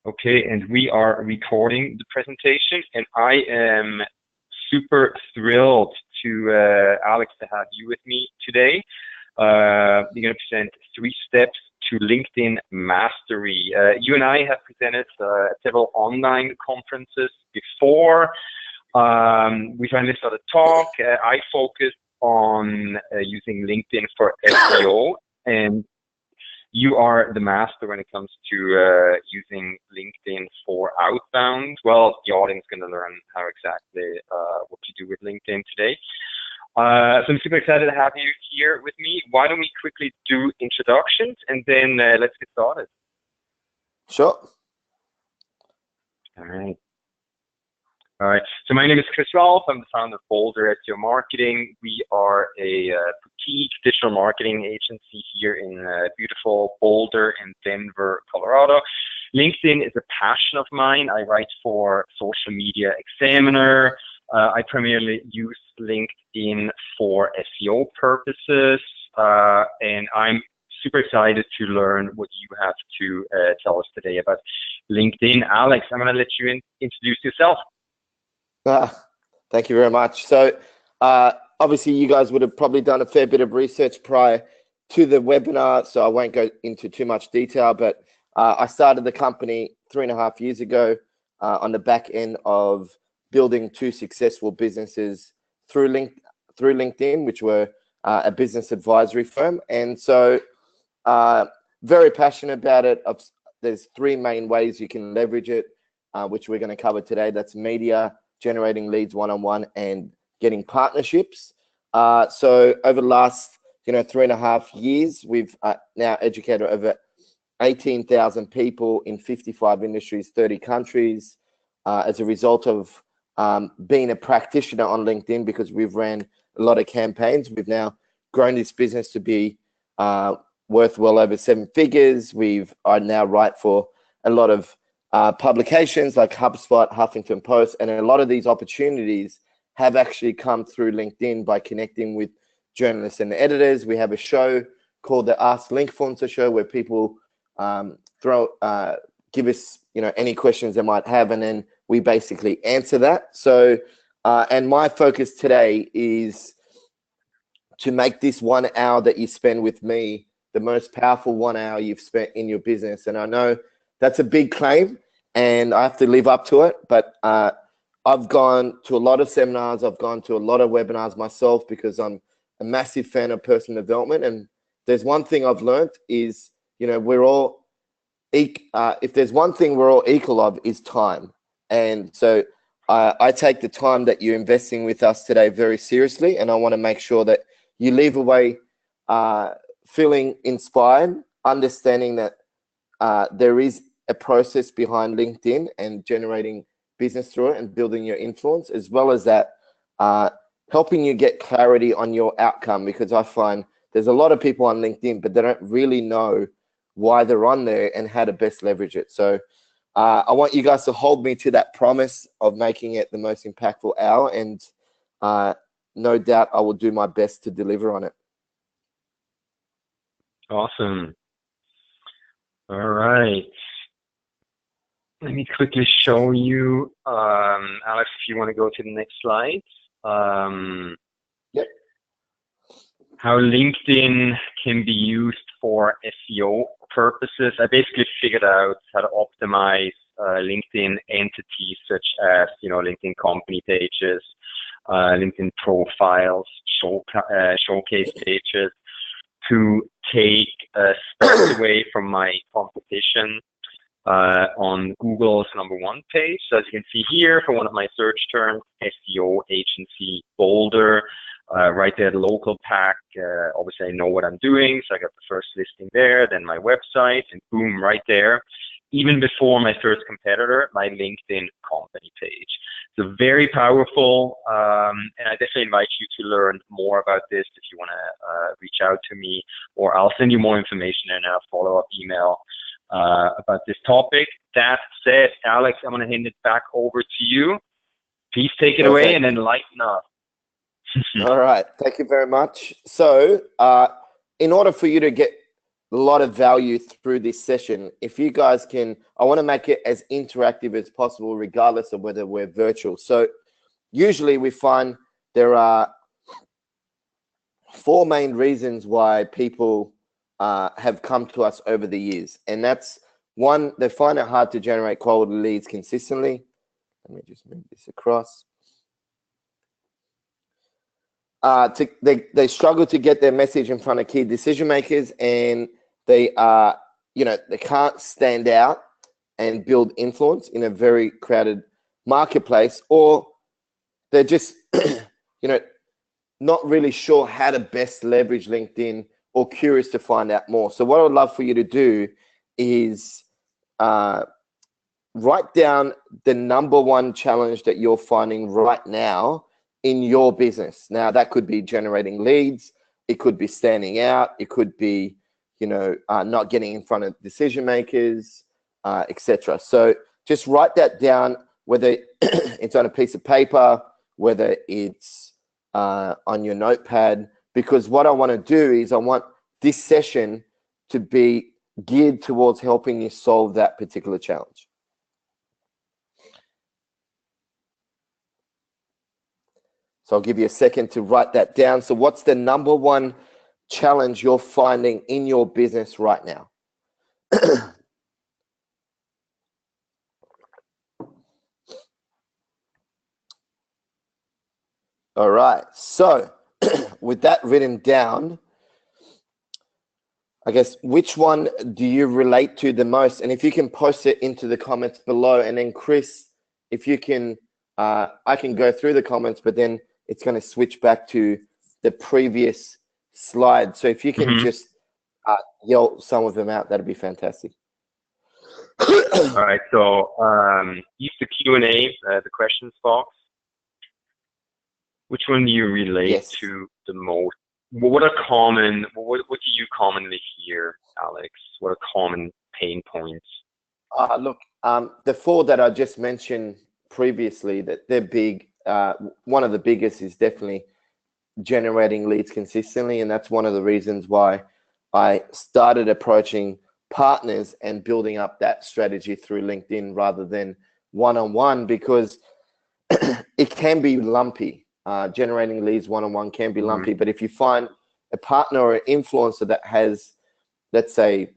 Okay, and we are recording the presentation, and I am super thrilled to, Alex, to have you with me today. We're going to present 3 steps to LinkedIn mastery. You and I have presented at several online conferences before. We finally started to talk. I focused on using LinkedIn for SEO, and you are the master when it comes to using LinkedIn for outbound. Well, the audience is going to learn how exactly what to do with LinkedIn today. So I'm super excited to have you here with me. Why don't we quickly do introductions and then let's get started. Sure. All right. All right. So my name is Chris Rolfe. I'm the founder of Boulder SEO Marketing. We are a boutique digital marketing agency here in beautiful Boulder and Denver, Colorado. LinkedIn is a passion of mine. I write for Social Media Examiner. I primarily use LinkedIn for SEO purposes, and I'm super excited to learn what you have to tell us today about LinkedIn. Alex, I'm going to let you introduce yourself. Thank you very much. So obviously you guys would have probably done a fair bit of research prior to the webinar, so I won't go into too much detail, but I started the company 3.5 years ago on the back end of building 2 successful businesses through LinkedIn, which were a business advisory firm. And so very passionate about it. There's 3 main ways you can leverage it, which we're going to cover today. That's media, generating leads one-on-one, and getting partnerships. So over the last 3.5 years, we've now educated over 18,000 people in 55 industries, 30 countries, as a result of being a practitioner on LinkedIn, because we've ran a lot of campaigns. We've now grown this business to be worth well over 7 figures. I now write for a lot of publications like HubSpot, Huffington Post, and a lot of these opportunities have actually come through LinkedIn by connecting with journalists and editors. We have a show called the Ask Linkfluencer Show, where people give us any questions they might have, and then we basically answer that. So and my focus today is to make this 1 hour that you spend with me the most powerful 1 hour you've spent in your business. And I know that's a big claim, and I have to live up to it. But I've gone to a lot of seminars. I've gone to a lot of webinars myself because I'm a massive fan of personal development. And there's one thing I've learned is, we're all, if there's one thing we're all equal of, is time. And so I take the time that you're investing with us today very seriously. And I want to make sure that you leave away feeling inspired, understanding that there is a process behind LinkedIn and generating business through it and building your influence, as well as that helping you get clarity on your outcome, because I find there's a lot of people on LinkedIn, but they don't really know why they're on there and how to best leverage it. So I want you guys to hold me to that promise of making it the most impactful hour, and no doubt I will do my best to deliver on it. Awesome. All right. Let me quickly show you, Alex, if you want to go to the next slide. Yep. How LinkedIn can be used for SEO purposes. I basically figured out how to optimize LinkedIn entities such as, LinkedIn company pages, LinkedIn profiles, showcase pages, to take spots away from my competition on Google's #1 page. So as you can see here, for one of my search terms, SEO agency Boulder, right there, the local pack. Obviously, I know what I'm doing, so I got the first listing there, then my website, and boom, right there. Even before my first competitor, my LinkedIn company page. So very powerful, and I definitely invite you to learn more about this if you want to reach out to me, or I'll send you more information in a follow-up email about this topic. That said, Alex, I'm going to hand it back over to you. Please take it away and then lighten up. All right. Thank you very much. So in order for you to get a lot of value through this session. If you guys can, I want to make it as interactive as possible, regardless of whether we're virtual. So usually we find there are 4 main reasons why people have come to us over the years. And that's one, they find it hard to generate quality leads consistently. Let me just move this across. They struggle to get their message in front of key decision makers, and they are, they can't stand out and build influence in a very crowded marketplace, or they're just, not really sure how to best leverage LinkedIn or curious to find out more. So what I would love for you to do is write down the #1 challenge that you're finding right now in your business. Now, that could be generating leads. It could be standing out. It could be, not getting in front of decision makers, etc. So just write that down, whether it's on a piece of paper, whether it's on your notepad, because what I want to do is I want this session to be geared towards helping you solve that particular challenge. So I'll give you a second to write that down. So what's the #1 challenge you're finding in your business right now? All right. So with that written down, I guess, which one do you relate to the most? And if you can post it into the comments below, and then Chris, if you can, I can go through the comments, but then it's going to switch back to the previous slide. So if you can just yell some of them out, that'd be fantastic. All right. So use the Q&A, the questions box. Which one do you relate to the most? What do you commonly hear, Alex? What are common pain points? Look, the 4 that I just mentioned previously, that they're big. One of the biggest is definitely generating leads consistently, and that's one of the reasons why I started approaching partners and building up that strategy through LinkedIn rather than one-on-one, because it can be lumpy. Generating leads one-on-one can be lumpy, but if you find a partner or an influencer that has, let's say,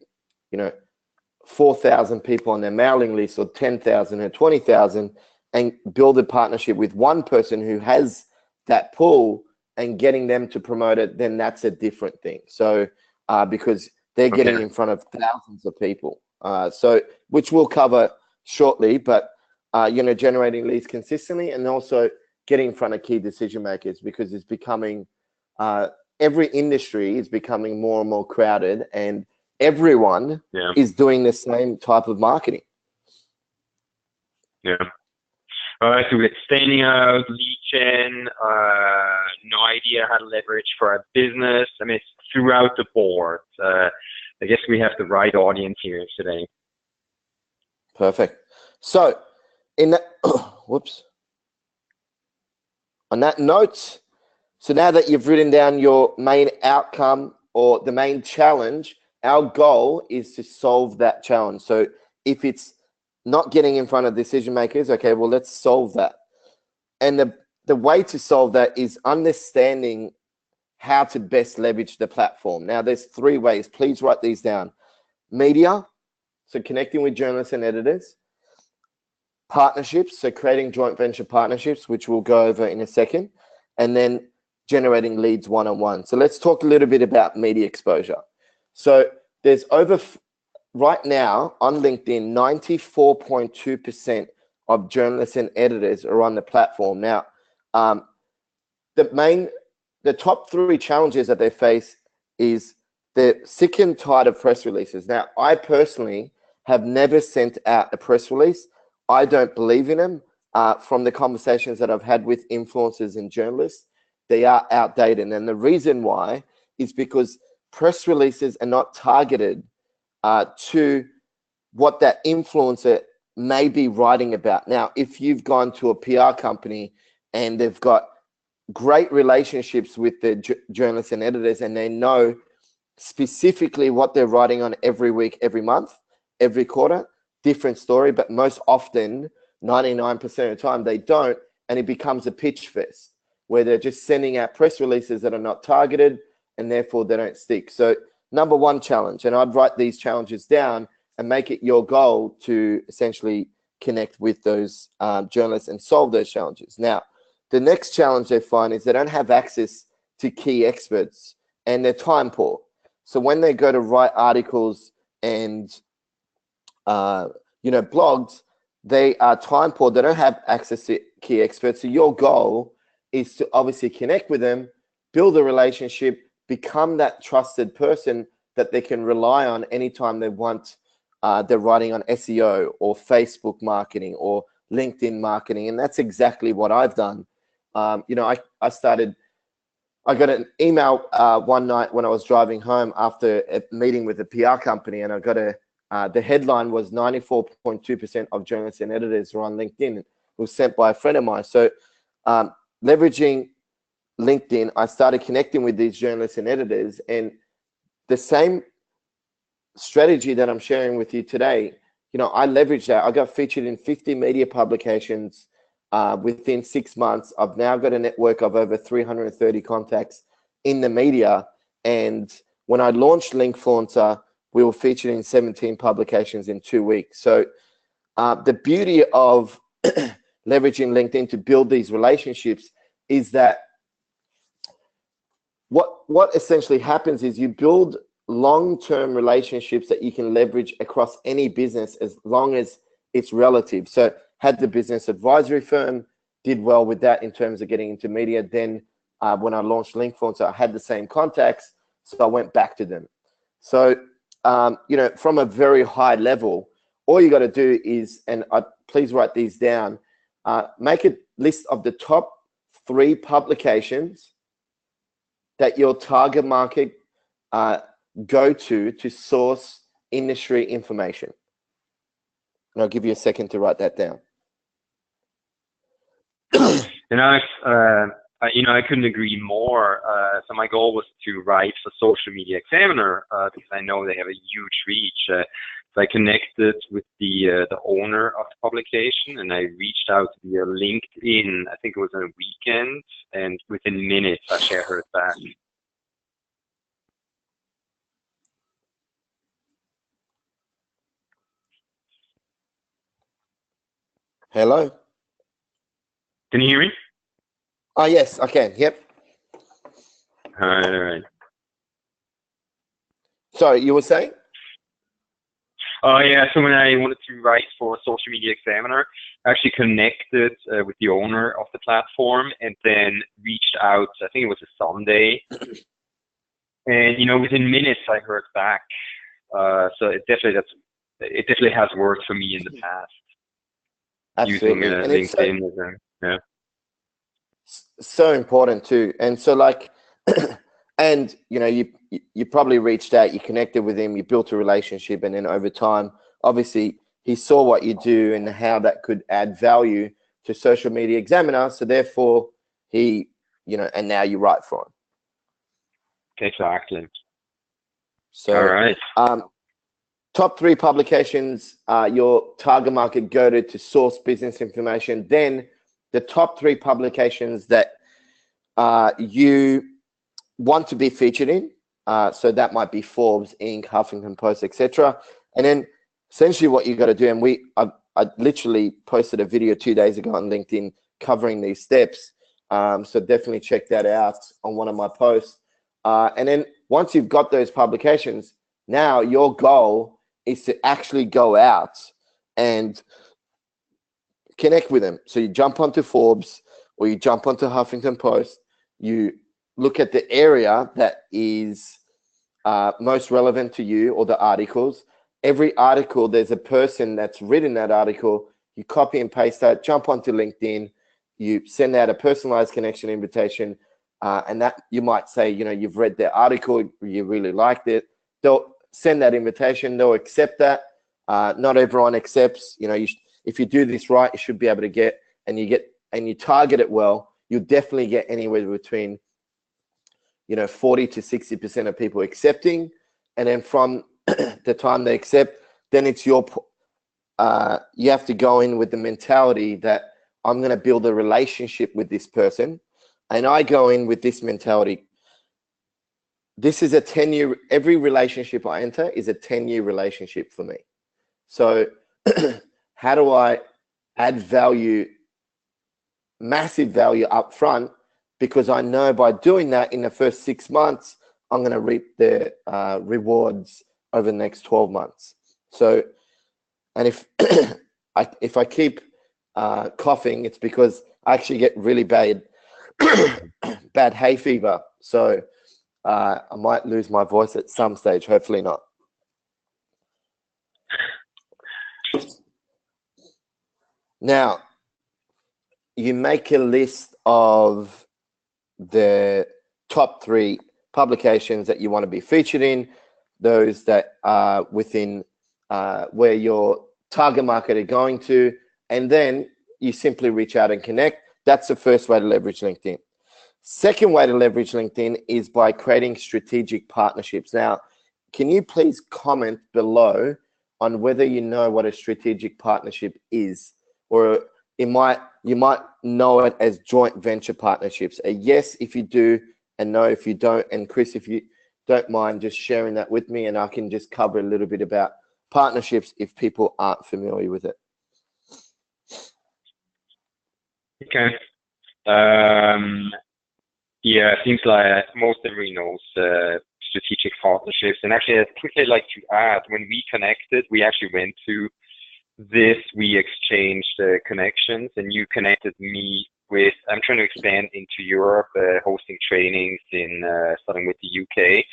4,000 people on their mailing list, or 10,000 or 20,000, and build a partnership with one person who has that pull and getting them to promote it, then that's a different thing. So because they're getting in front of thousands of people, so which we'll cover shortly, but generating leads consistently, and also getting in front of key decision makers, because it's becoming, every industry is becoming more and more crowded, and everyone is doing the same type of marketing. Yeah. All right, so we get standing out, lead gen, no idea how to leverage for a business. I mean, it's throughout the board. I guess we have the right audience here today. Perfect. So in that, whoops. On that note, so now that you've written down your main outcome or the main challenge, our goal is to solve that challenge. So if it's not getting in front of decision makers, okay, well, let's solve that. And the way to solve that is understanding how to best leverage the platform. Now, there's 3 ways. Please write these down. Media, so connecting with journalists and editors. Partnerships, so creating joint venture partnerships, which we'll go over in a second. And then generating leads one-on-one. So let's talk a little bit about media exposure. So there's right now on LinkedIn, 94.2% of journalists and editors are on the platform. Now, the top 3 challenges that they face is they're sick and tired of press releases. Now, I personally have never sent out a press release. I don't believe in them. From the conversations that I've had with influencers and journalists, they are outdated. And the reason why is because press releases are not targeted to what that influencer may be writing about. Now, if you've gone to a PR company and they've got great relationships with the journalists and editors, and they know specifically what they're writing on every week, every month, every quarter, different story, but most often, 99% of the time, they don't, and it becomes a pitch fest where they're just sending out press releases that are not targeted, and therefore they don't stick. So number one challenge, and I'd write these challenges down and make it your goal to essentially connect with those journalists and solve those challenges. Now, the next challenge they find is they don't have access to key experts and they're time poor. So when they go to write articles and blogs, they are time poor. They don't have access to key experts. So your goal is to obviously connect with them, build a relationship, become that trusted person that they can rely on anytime they want. They're writing on SEO or Facebook marketing or LinkedIn marketing, and that's exactly what I've done. I got an email one night when I was driving home after a meeting with a PR company, and I got the headline was 94.2% of journalists and editors are on LinkedIn. It was sent by a friend of mine. So leveraging LinkedIn, I started connecting with these journalists and editors, and the same strategy that I'm sharing with you today, I leveraged that. I got featured in 50 media publications within 6 months. I've now got a network of over 330 contacts in the media. And when I launched Linkfluencer, we were featured in 17 publications in 2 weeks. So the beauty of leveraging LinkedIn to build these relationships is that what essentially happens is you build long-term relationships that you can leverage across any business as long as it's relative. So had the business advisory firm, did well with that in terms of getting into media. Then when I launched Linkfluencer, I had the same contacts, so I went back to them. So, from a very high level, all you got to do is, and please write these down, make a list of the top 3 publications that your target market go to source industry information. And I'll give you a second to write that down. I couldn't agree more. So my goal was to write for Social Media Examiner because I know they have a huge reach. So I connected with the owner of the publication, and I reached out via LinkedIn. I think it was on a weekend, and within minutes I heard back. Hello? Can you hear me? Oh, yes, I can. Yep. All right. Sorry, you were saying? Oh, yeah. So when I wanted to write for Social Media Examiner, I actually connected with the owner of the platform and then reached out. I think it was a Sunday. And, within minutes I heard back. So it definitely has worked for me in the past. Absolutely. Using LinkedIn. Yeah. So important too. And so and you probably reached out, you connected with him, you built a relationship, and then over time, obviously he saw what you do and how that could add value to Social Media Examiner. So therefore he, and now you write for him. Exactly. So, all right. Top 3 publications your target market go to source business information. Then the top 3 publications that you want to be featured in. So that might be Forbes, Inc., Huffington Post, etc. And then essentially what you got to do, and I literally posted a video 2 days ago on LinkedIn covering these steps. So definitely check that out on one of my posts. And then once you've got those publications, now your goal is to actually go out and connect with them. So you jump onto Forbes or you jump onto Huffington Post, you look at the area that is most relevant to you or the articles. Every article, there's a person that's written that article. You copy and paste that, jump onto LinkedIn, you send out a personalized connection invitation, and that you might say, you've read their article, you really liked it. They'll send that invitation, they'll accept that. Not everyone accepts. If you do this right, you should be able to get, and you target it well, you'll definitely get anywhere between 40 to 60% of people accepting, and then from the time they accept, then it's you have to go in with the mentality that I'm going to build a relationship with this person, and I go in with this mentality. This is a 10-year, every relationship I enter is a 10-year relationship for me. So how do I add value, massive value up front? Because I know by doing that in the first 6 months, I'm going to reap the rewards over the next 12 months. So, and if if I keep coughing, it's because I actually get really bad hay fever. So I might lose my voice at some stage, hopefully not. Now, you make a list of the top 3 publications that you want to be featured in, those that are within where your target market are going to, and then you simply reach out and connect. That's the first way to leverage LinkedIn. Second way to leverage LinkedIn is by creating strategic partnerships. Now, can you please comment below on whether you know what a strategic partnership is, or you might know it as joint venture partnerships. A yes if you do, and no if you don't. And Chris, if you don't mind just sharing that with me, and I can just cover a little bit about partnerships if people aren't familiar with it. Okay. Yeah, it seems like most everybody knows strategic partnerships. And actually, I'd quickly like to add, when we connected, we actually went to this, we exchanged connections, and you connected me with, I'm trying to expand into Europe, hosting trainings in starting with the UK.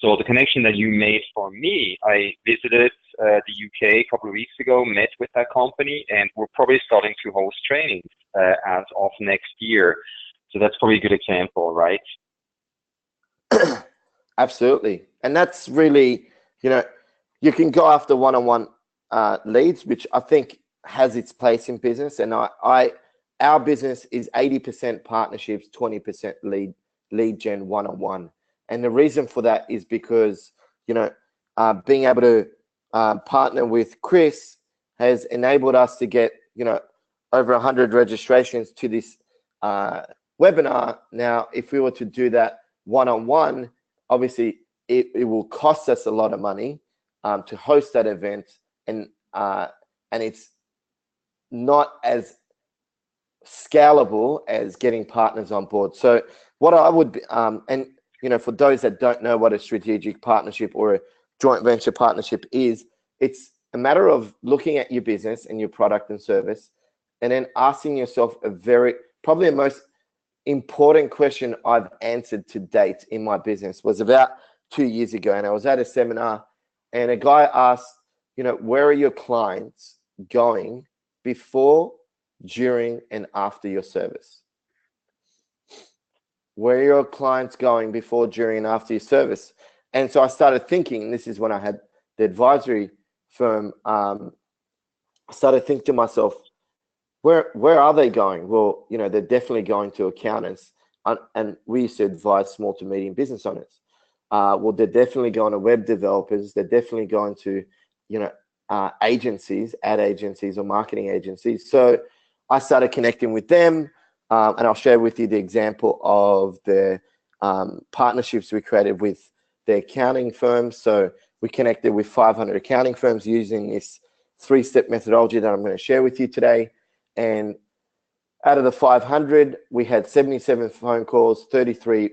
So the connection that you made for me, I visited the UK a couple of weeks ago, met with that company, and we're probably starting to host trainings as of next year. So that's probably a good example, right? Absolutely. And that's really, you can go after one-on-one leads, which I think has its place in business. And our business is 80% partnerships, 20% lead gen one-on-one. And the reason for that is because, being able to partner with Chris has enabled us to get, over 100 registrations to this webinar. Now, if we were to do that one-on-one, obviously it will cost us a lot of money to host that event, and it's not as scalable as getting partners on board. So what I would for those that don't know what a strategic partnership or a joint venture partnership is, it's a matter of looking at your business and your product and service, and then asking yourself probably the most important question I've answered to date in my business was about 2 years ago. And I was at a seminar, and a guy asked, where are your clients going before, during, and after your service? Where are your clients going before, during, and after your service? And so I started thinking, this is when I had the advisory firm, I started thinking to myself, where are they going? Well, they're definitely going to accountants, and we used to advise small to medium business owners. Well, they're definitely going to web developers. They're definitely going to, agencies, ad agencies or marketing agencies. So I started connecting with them, and I'll share with you the example of the partnerships we created with the accounting firms. So we connected with 500 accounting firms using this 3-step methodology that I'm going to share with you today. And out of the 500, we had 77 phone calls, 33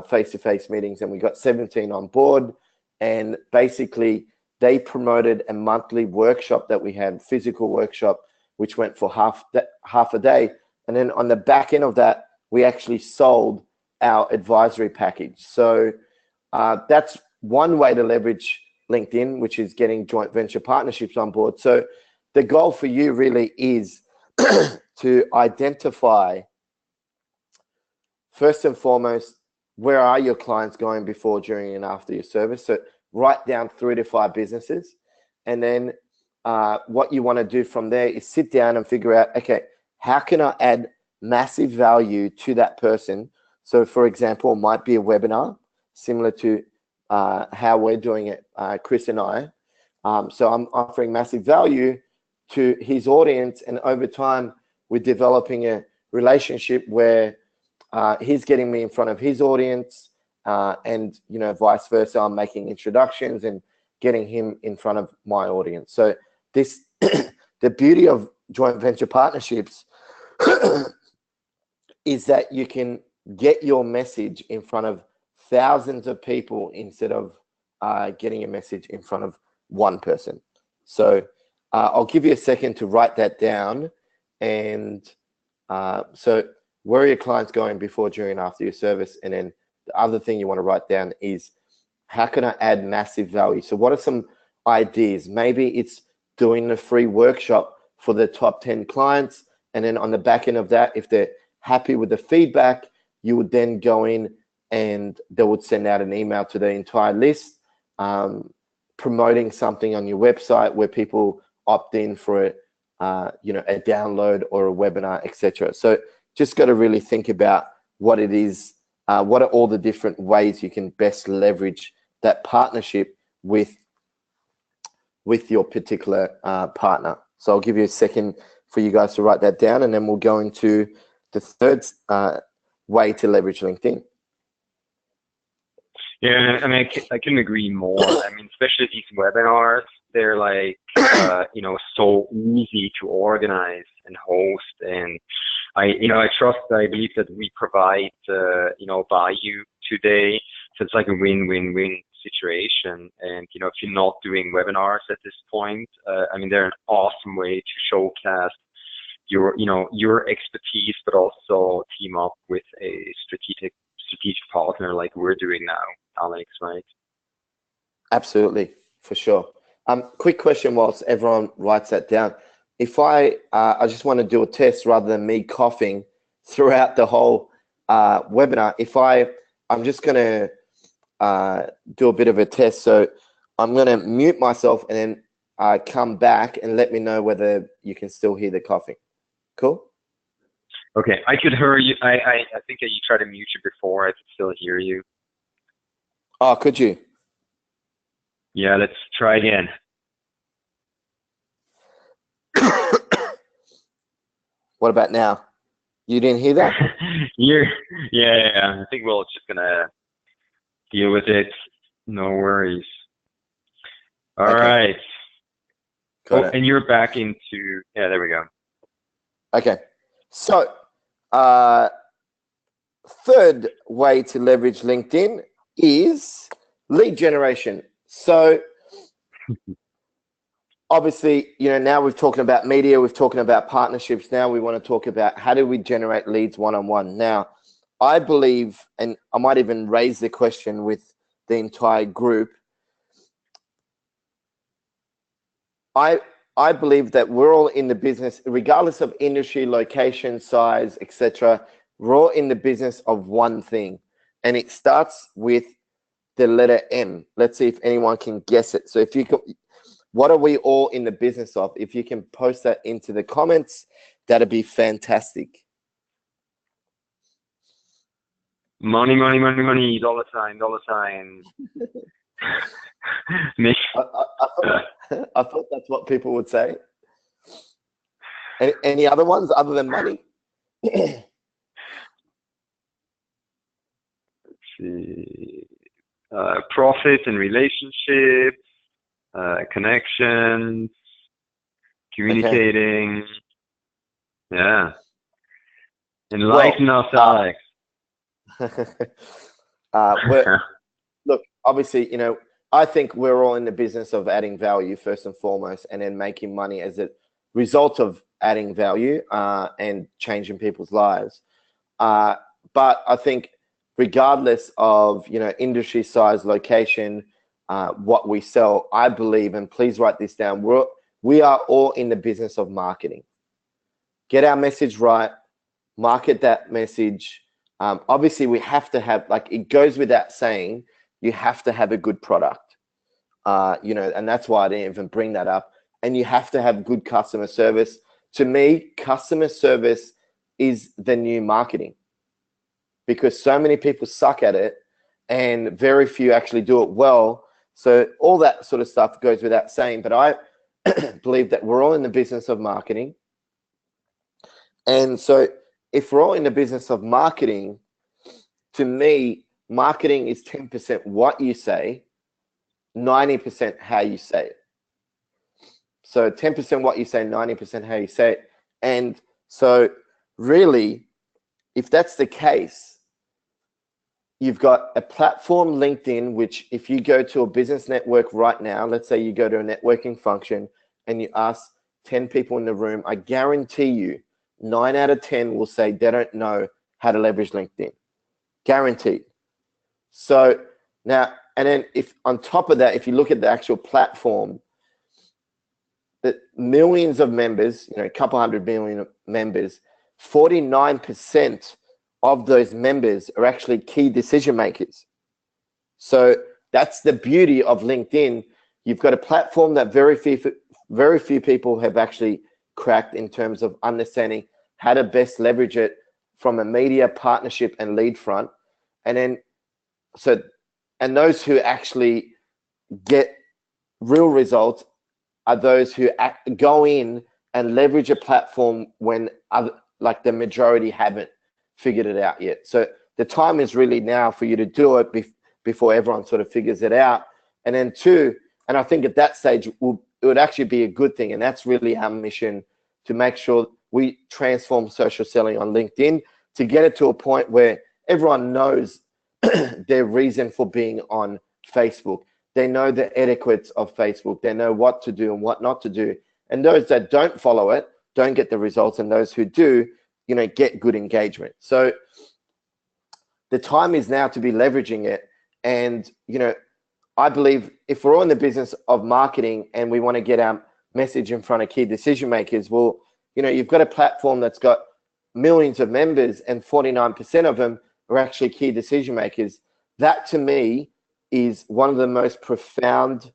face-to-face meetings, and we got 17 on board. And basically, they promoted a monthly workshop that we had, physical workshop, which went for half a day. And then on the back end of that, we actually sold our advisory package. So that's one way to leverage LinkedIn, which is getting joint venture partnerships on board. So the goal for you really is to identify, first and foremost, where are your clients going before, during, and after your service? So write down 3 to 5 businesses. And then what you want to do from there is sit down and figure out, okay, how can I add massive value to that person So for example, it might be a webinar similar to how we're doing it, Chris and I. So I'm offering massive value to his audience, and over time we're developing a relationship where he's getting me in front of his audience, and vice versa. I'm making introductions and getting him in front of my audience. So this the beauty of joint venture partnerships is that you can get your message in front of thousands of people instead of getting a message in front of one person. So I'll give you a second to write that down. And so where are your clients going before, during, after your service? And then the other thing you want to write down is, how can I add massive value? So what are some ideas? Maybe it's doing a free workshop for the top 10 clients. And then on the back end of that, if they're happy with the feedback, you would then go in and they would send out an email to the entire list, promoting something on your website where people opt in for a download or a webinar, etc. So just got to really think about what it is, what are all the different ways you can best leverage that partnership with your particular partner. So I'll give you a second for you guys to write that down, and then we'll go into the third way to leverage LinkedIn. Yeah, I mean, I couldn't agree more. I mean, especially these webinars, they're like, so easy to organize and host. And I believe that we provide, value today. So it's like a win-win-win situation. And, if you're not doing webinars at this point, they're an awesome way to showcase your expertise, but also team up with a strategic partner like we're doing now, Alex, right? Absolutely, for sure. Quick question whilst everyone writes that down. If I just want to do a test rather than me coughing throughout the whole webinar, I'm just going to do a bit of a test. So I'm going to mute myself and then come back and let me know whether you can still hear the coughing. Cool? Okay, I could hear you. I think that you tried to mute you before. I could still hear you. Oh, could you? Yeah, let's try again. What about now? You didn't hear that? Yeah. I think we're just gonna deal with it. No worries. All right. Got it. And you're back into, yeah, there we go. Okay. So, third way to leverage LinkedIn is lead generation. So obviously, now we've talking about media, we've talking about partnerships. Now we want to talk about how do we generate leads one-on-one. Now, I believe, and I might even raise the question with the entire group, I believe that we're all in the business, regardless of industry, location, size, etc. We're all in the business of one thing, and it starts with the letter M. Let's see if anyone can guess it. So if you can, what are we all in the business of? If you can post that into the comments, that'd be fantastic. Money, dollar sign. I thought that's what people would say. Any other ones other than money? Let's see. Profit and relationships, connections, communicating. Okay. Yeah. Enlighten us, Alex. Look, obviously, I think we're all in the business of adding value first and foremost, and then making money as a result of adding value and changing people's lives. But I think regardless of, industry size, location, what we sell, I believe, and please write this down, we are all in the business of marketing. Get our message right, market that message. Obviously, we have to have, it goes without saying, you have to have a good product, and that's why I didn't even bring that up. And you have to have good customer service. To me, customer service is the new marketing. because so many people suck at it and very few actually do it well. So all that sort of stuff goes without saying, but I believe that we're all in the business of marketing. And so if we're all in the business of marketing, to me, marketing is 10% what you say, 90% how you say it. So 10% what you say, 90% how you say it. And so really, if that's the case, you've got a platform, LinkedIn, which if you go to a business network right now, let's say you go to a networking function and you ask 10 people in the room, I guarantee you 9 out of 10 will say they don't know how to leverage LinkedIn. Guaranteed. So now, and then if on top of that, if you look at the actual platform, that millions of members, a couple 100 million members, 49% of those members are actually key decision makers. So that's the beauty of LinkedIn. You've got a platform that very few people have actually cracked in terms of understanding how to best leverage it from a media partnership and lead front. And then, and those who actually get real results are those who go in and leverage a platform when like the majority haven't figured it out yet. So the time is really now for you to do it before everyone sort of figures it out. And then two, and I think at that stage, it would actually be a good thing. And that's really our mission, to make sure we transform social selling on LinkedIn to get it to a point where everyone knows their reason for being on Facebook. They know the etiquettes of Facebook. They know what to do and what not to do. And those that don't follow it don't get the results, and those who do, get good engagement. So the time is now to be leveraging it. And, I believe if we're all in the business of marketing and we want to get our message in front of key decision makers, well, you've got a platform that's got millions of members and 49% of them are actually key decision makers. That to me is one of the most profound,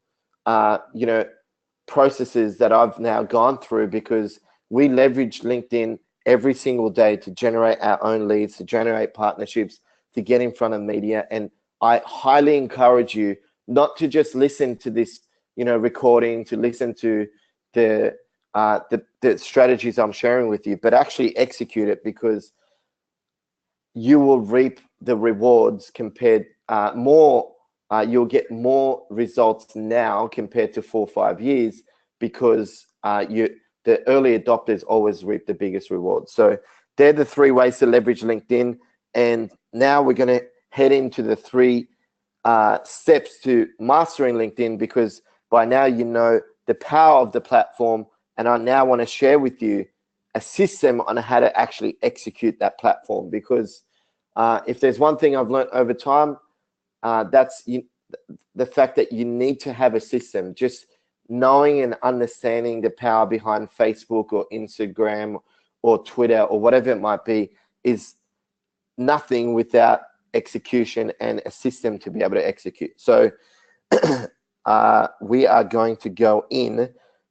processes that I've now gone through, because we leverage LinkedIn every single day to generate our own leads, to generate partnerships, to get in front of media. And I highly encourage you not to just listen to this, recording, to listen to the strategies I'm sharing with you, but actually execute it, because you will reap the rewards compared you'll get more results now compared to 4 or 5 years, because the early adopters always reap the biggest rewards. So they're the 3 ways to leverage LinkedIn. And now we're going to head into the 3 steps to mastering LinkedIn, because by now you know the power of the platform, and I now want to share with you a system on how to actually execute that platform. Because if there's one thing I've learned over time, that's the fact that you need to have a system. Just knowing and understanding the power behind Facebook or Instagram or Twitter or whatever it might be is nothing without execution and a system to be able to execute. So we are going to go in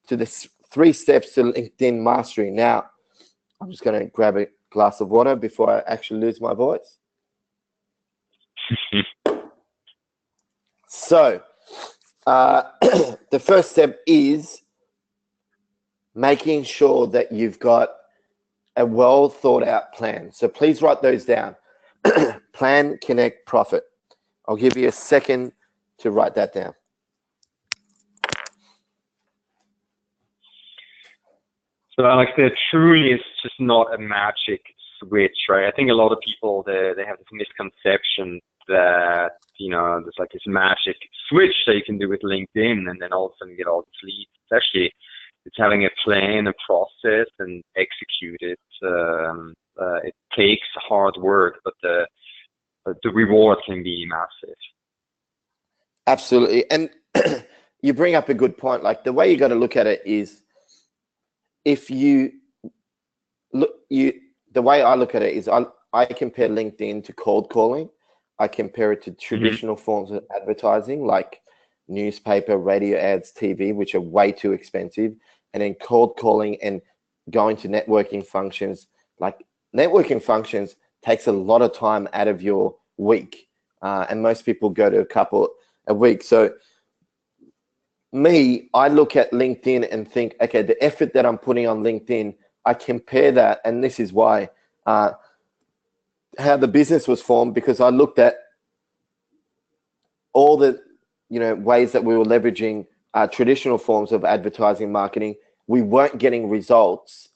to the 3 steps to LinkedIn mastery. Now, I'm just going to grab a glass of water before I actually lose my voice. So the first step is making sure that you've got a well thought out plan. So please write those down. Plan, connect, profit. I'll give you a second to write that down. So Alex, there truly is just not a magic switch, right? I think a lot of people, they have this misconception that, there's like this magic switch that you can do with LinkedIn and then all of a sudden get all these leads. It's having a plan, a process, and execute it. It takes hard work, but the reward can be massive. Absolutely. And you bring up a good point. Like, the way you got to look at it is, the way I look at it is I compare LinkedIn to cold calling. I compare it to traditional forms of advertising like newspaper, radio ads, TV, which are way too expensive. And then cold calling and going to networking functions. Like, networking functions, takes a lot of time out of your week. And most people go to a couple a week. So I look at LinkedIn and think, okay, the effort that I'm putting on LinkedIn, I compare that, and this is why, how the business was formed, because I looked at all the ways that we were leveraging traditional forms of advertising marketing. We weren't getting results.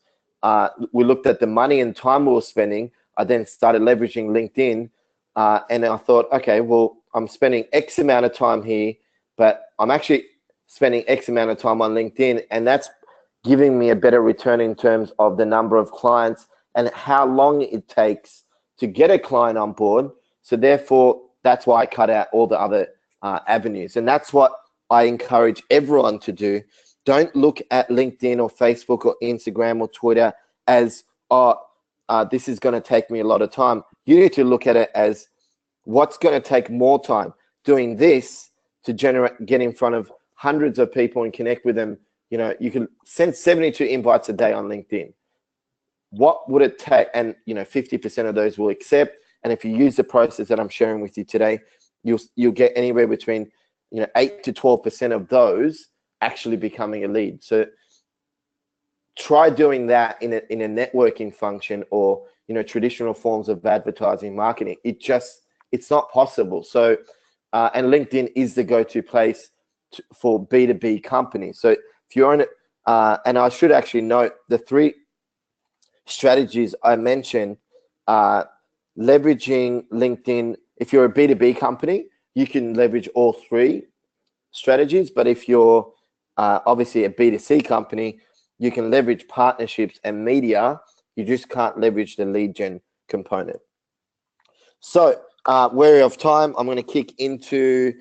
We looked at the money and time we were spending. I then started leveraging LinkedIn, and I thought, okay, well, I'm spending X amount of time here, but I'm actually spending X amount of time on LinkedIn, and that's giving me a better return in terms of the number of clients and how long it takes to get a client on board. So therefore, that's why I cut out all the other avenues. And that's what I encourage everyone to do. Don't look at LinkedIn or Facebook or Instagram or Twitter as, this is going to take me a lot of time. You need to look at it as what's going to take more time. Doing this to get in front of hundreds of people and connect with them. You can send 72 invites a day on LinkedIn. What would it take? And 50% of those will accept. And if you use the process that I'm sharing with you today, you'll get anywhere between 8 to 12% of those actually becoming a lead. So try doing that in a networking function or traditional forms of advertising marketing. It's not possible. So and LinkedIn is the go-to place for B2B companies. So if you're on it, and I should actually note the 3 strategies I mentioned, leveraging LinkedIn. If you're a B2B company, you can leverage all 3 strategies. But if you're obviously a B2C company, you can leverage partnerships and media. You just can't leverage the lead gen component. So wary of time, I'm going to kick into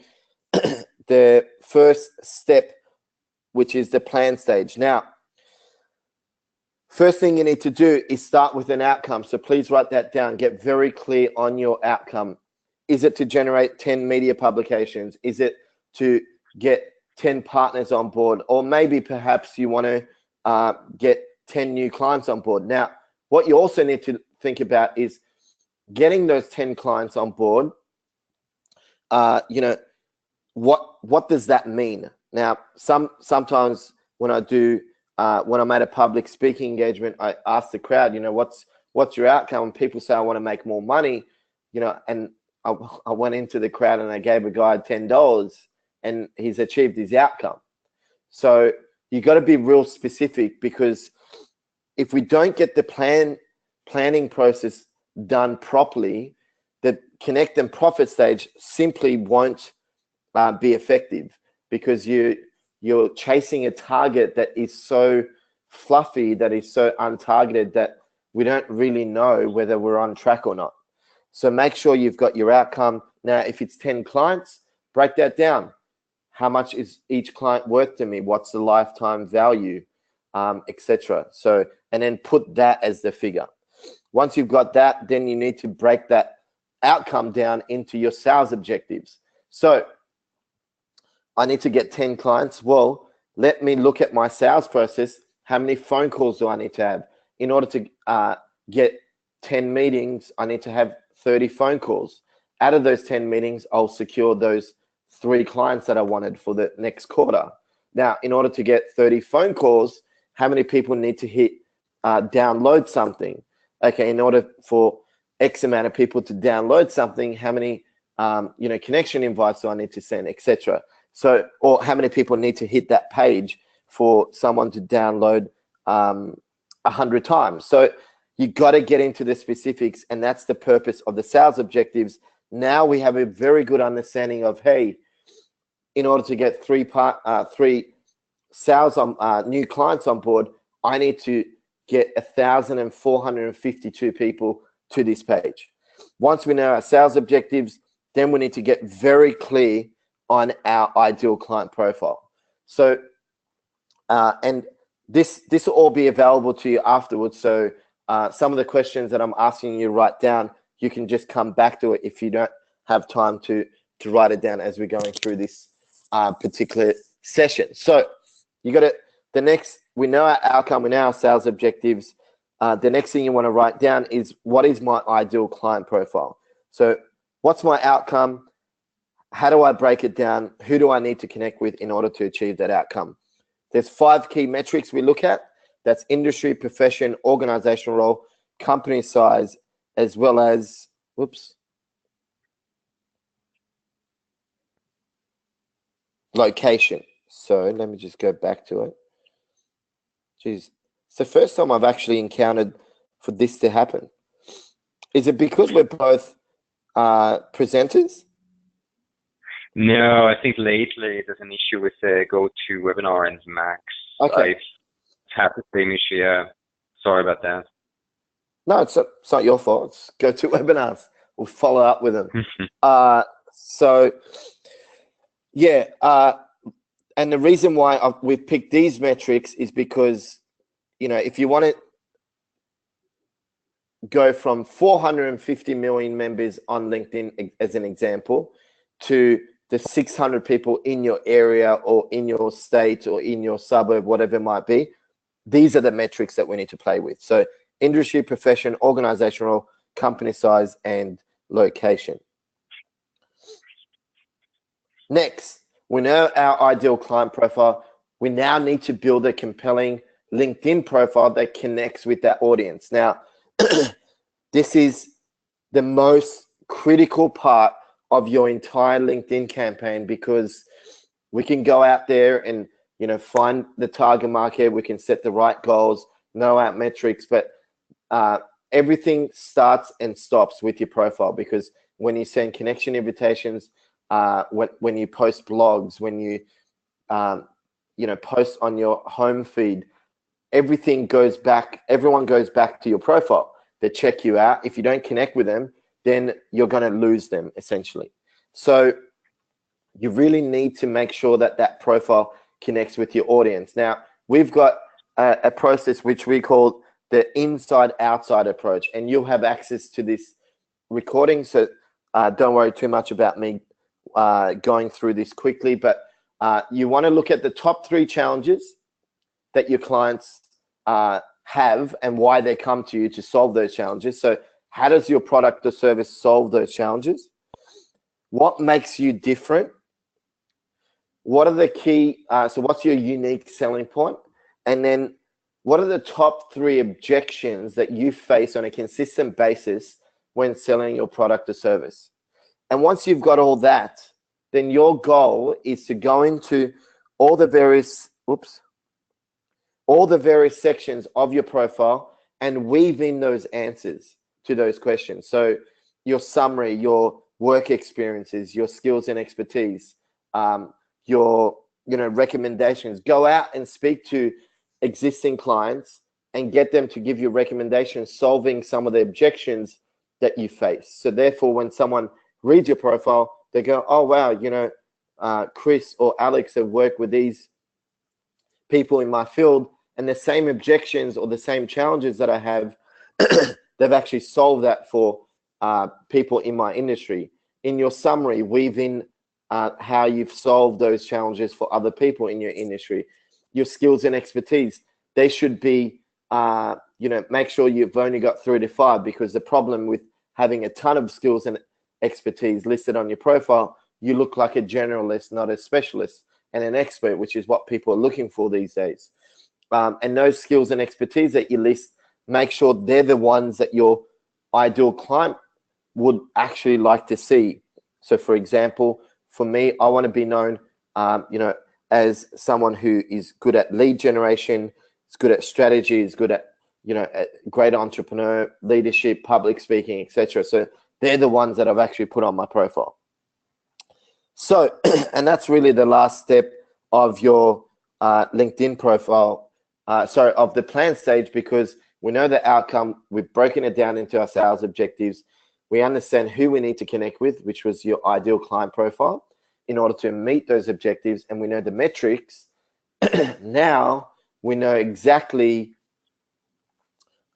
the first step, which is the plan stage. Now, first thing you need to do is start with an outcome. So please write that down. Get very clear on your outcome. Is it to generate 10 media publications? Is it to get 10 partners on board? Or maybe perhaps you want to get 10 new clients on board. Now, what you also need to think about is getting those 10 clients on board. What does that mean? Now, sometimes when I'm at a public speaking engagement, I ask the crowd, what's your outcome? And people say, I want to make more money, and I went into the crowd and I gave a guy $10 and he's achieved his outcome. So you got to be real specific, because if we don't get the planning process done properly, the connect and profit stage simply won't be effective, because you're chasing a target that is so fluffy, that is so untargeted, that we don't really know whether we're on track or not. So make sure you've got your outcome. Now, if it's 10 clients, break that down. How much is each client worth to me? What's the lifetime value, etc. So, and then put that as the figure. Once you've got that, then you need to break that outcome down into your sales objectives. So I need to get 10 clients. Well, let me look at my sales process. How many phone calls do I need to have? In order to get 10 meetings, I need to have 30 phone calls. Out of those 10 meetings, I'll secure those 3 clients that I wanted for the next quarter. Now, in order to get 30 phone calls, how many people need to hit download something? Okay, in order for X amount of people to download something, how many connection invites do I need to send, etc. So, or how many people need to hit that page for someone to download 100 times? So you got to get into the specifics, and that's the purpose of the sales objectives. Now we have a very good understanding of, hey, in order to get 3 sales on new clients on board, I need to get 1,452 people to this page. Once we know our sales objectives, then we need to get very clear on our ideal client profile. So, and this will all be available to you afterwards. So some of the questions that I'm asking you to write down, you can just come back to it if you don't have time to write it down as we're going through this particular session. So you got to, we know our outcome, we know our sales objectives. the next thing you want to write down is, what is my ideal client profile? So what's my outcome? How do I break it down? Who do I need to connect with in order to achieve that outcome? There's 5 key metrics we look at. That's industry, profession, organizational role, company size, as well as, location. So let me just go back to it. Geez, it's the first time I've actually encountered for this to happen. Is it because we're both presenters? No, I think lately there's an issue with the GoToWebinar and Max. Okay. I've had the same issue. Yeah. Sorry about that. No, it's not your fault. It's GoToWebinars. We'll follow up with them. So, yeah. And the reason why we've picked these metrics is because, if you want to go from 450 million members on LinkedIn, as an example, to the 600 people in your area or in your state or in your suburb, whatever it might be, these are the metrics that we need to play with. So industry, profession, organizational, company size, and location. Next, we know our ideal client profile. We now need to build a compelling LinkedIn profile that connects with that audience. Now, this is the most critical part of your entire LinkedIn campaign, because we can go out there and find the target market. We can set the right goals, know our metrics, but everything starts and stops with your profile, because when you send connection invitations, when you post blogs, when you post on your home feed, everyone goes back to your profile. They check you out. If you don't connect with them, then you're going to lose them, essentially. So you really need to make sure that that profile connects with your audience. Now, we've got a process which we call the inside-outside approach, and you'll have access to this recording, so don't worry too much about me going through this quickly, but you want to look at the top 3 challenges that your clients have and why they come to you to solve those challenges. So how does your product or service solve those challenges? What makes you different? What are the key, so what's your unique selling point? And then what are the top 3 objections that you face on a consistent basis when selling your product or service? And once you've got all that, then your goal is to go into all the various sections of your profile and weave in those answers to those questions. So your summary, your work experiences, your skills and expertise, your recommendations. Go out and speak to existing clients and get them to give you recommendations solving some of the objections that you face. So therefore, when someone reads your profile, they go, oh wow, Chris or Alex have worked with these people in my field, and the same objections or the same challenges that I have, they've actually solved that for people in my industry. In your summary, weave in how you've solved those challenges for other people in your industry. Your skills and expertise, they should be, make sure you've only got 3 to 5, because the problem with having a ton of skills and expertise listed on your profile, you look like a generalist, not a specialist and an expert, which is what people are looking for these days. And those skills and expertise that you list, make sure they're the ones that your ideal client would actually like to see. So for example, for me, I want to be known, as someone who is good at lead generation, is good at strategy, is good at, a great entrepreneur, leadership, public speaking, etc. So they're the ones that I've actually put on my profile. So, and that's really the last step of your LinkedIn profile, of the plan stage, because we know the outcome. We've broken it down into our sales objectives. We understand who we need to connect with, which was your ideal client profile, in order to meet those objectives. And we know the metrics. Now we know exactly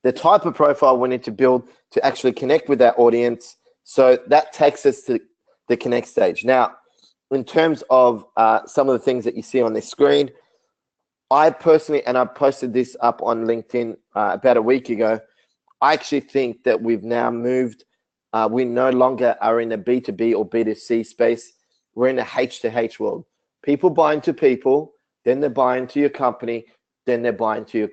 the type of profile we need to build to actually connect with that audience. So that takes us to the connect stage. Now, in terms of some of the things that you see on this screen, I personally, and I posted this up on LinkedIn about a week ago, I actually think that we've now moved, we no longer are in a B2B or B2C space. We're in a H2H world. People buy into people, then they buy into your company, then they buy into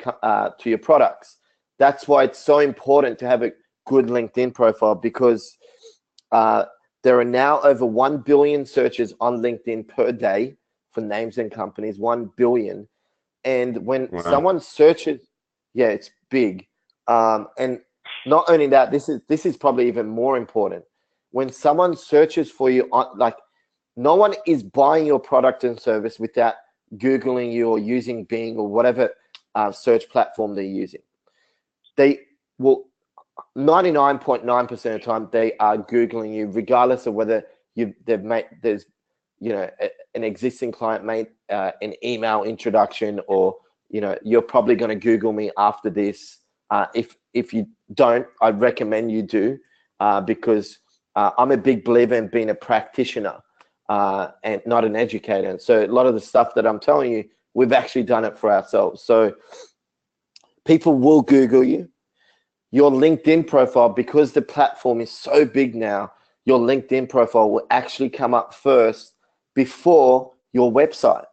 your products. That's why it's so important to have a good LinkedIn profile, because there are now over 1 billion searches on LinkedIn per day for names and companies, 1 billion. And when Wow. someone searches, yeah, it's big. And not only that, this is probably even more important. When someone searches for you, like, no one is buying your product and service without Googling you or using Bing or whatever search platform they're using. They will 99.9% of the time they are Googling you, regardless of whether there's an existing client made an email introduction, or you're probably going to Google me after this. If you don't, I'd recommend you do, because I'm a big believer in being a practitioner and not an educator. And so a lot of the stuff that I'm telling you, we've actually done it for ourselves. So people will Google you. Your LinkedIn profile, because the platform is so big now, your LinkedIn profile will actually come up first before your website.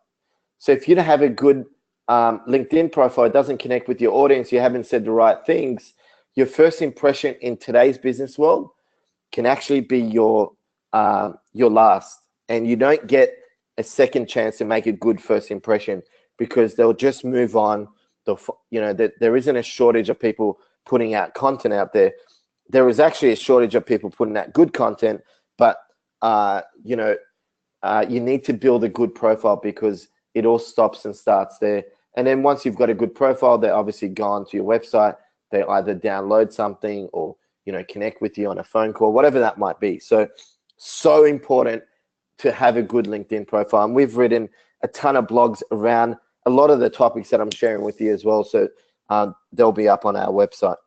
So if you don't have a good LinkedIn profile, it doesn't connect with your audience, you haven't said the right things, your first impression in today's business world can actually be your last. And you don't get a second chance to make a good first impression, because they'll just move on. There isn't a shortage of people putting out content out there. There is actually a shortage of people putting out good content, but you need to build a good profile, because it all stops and starts there. And then once you've got a good profile, they obviously go onto your website. They either download something or connect with you on a phone call, whatever that might be. So important to have a good LinkedIn profile. And we've written a ton of blogs around a lot of the topics that I'm sharing with you as well. So they'll be up on our website.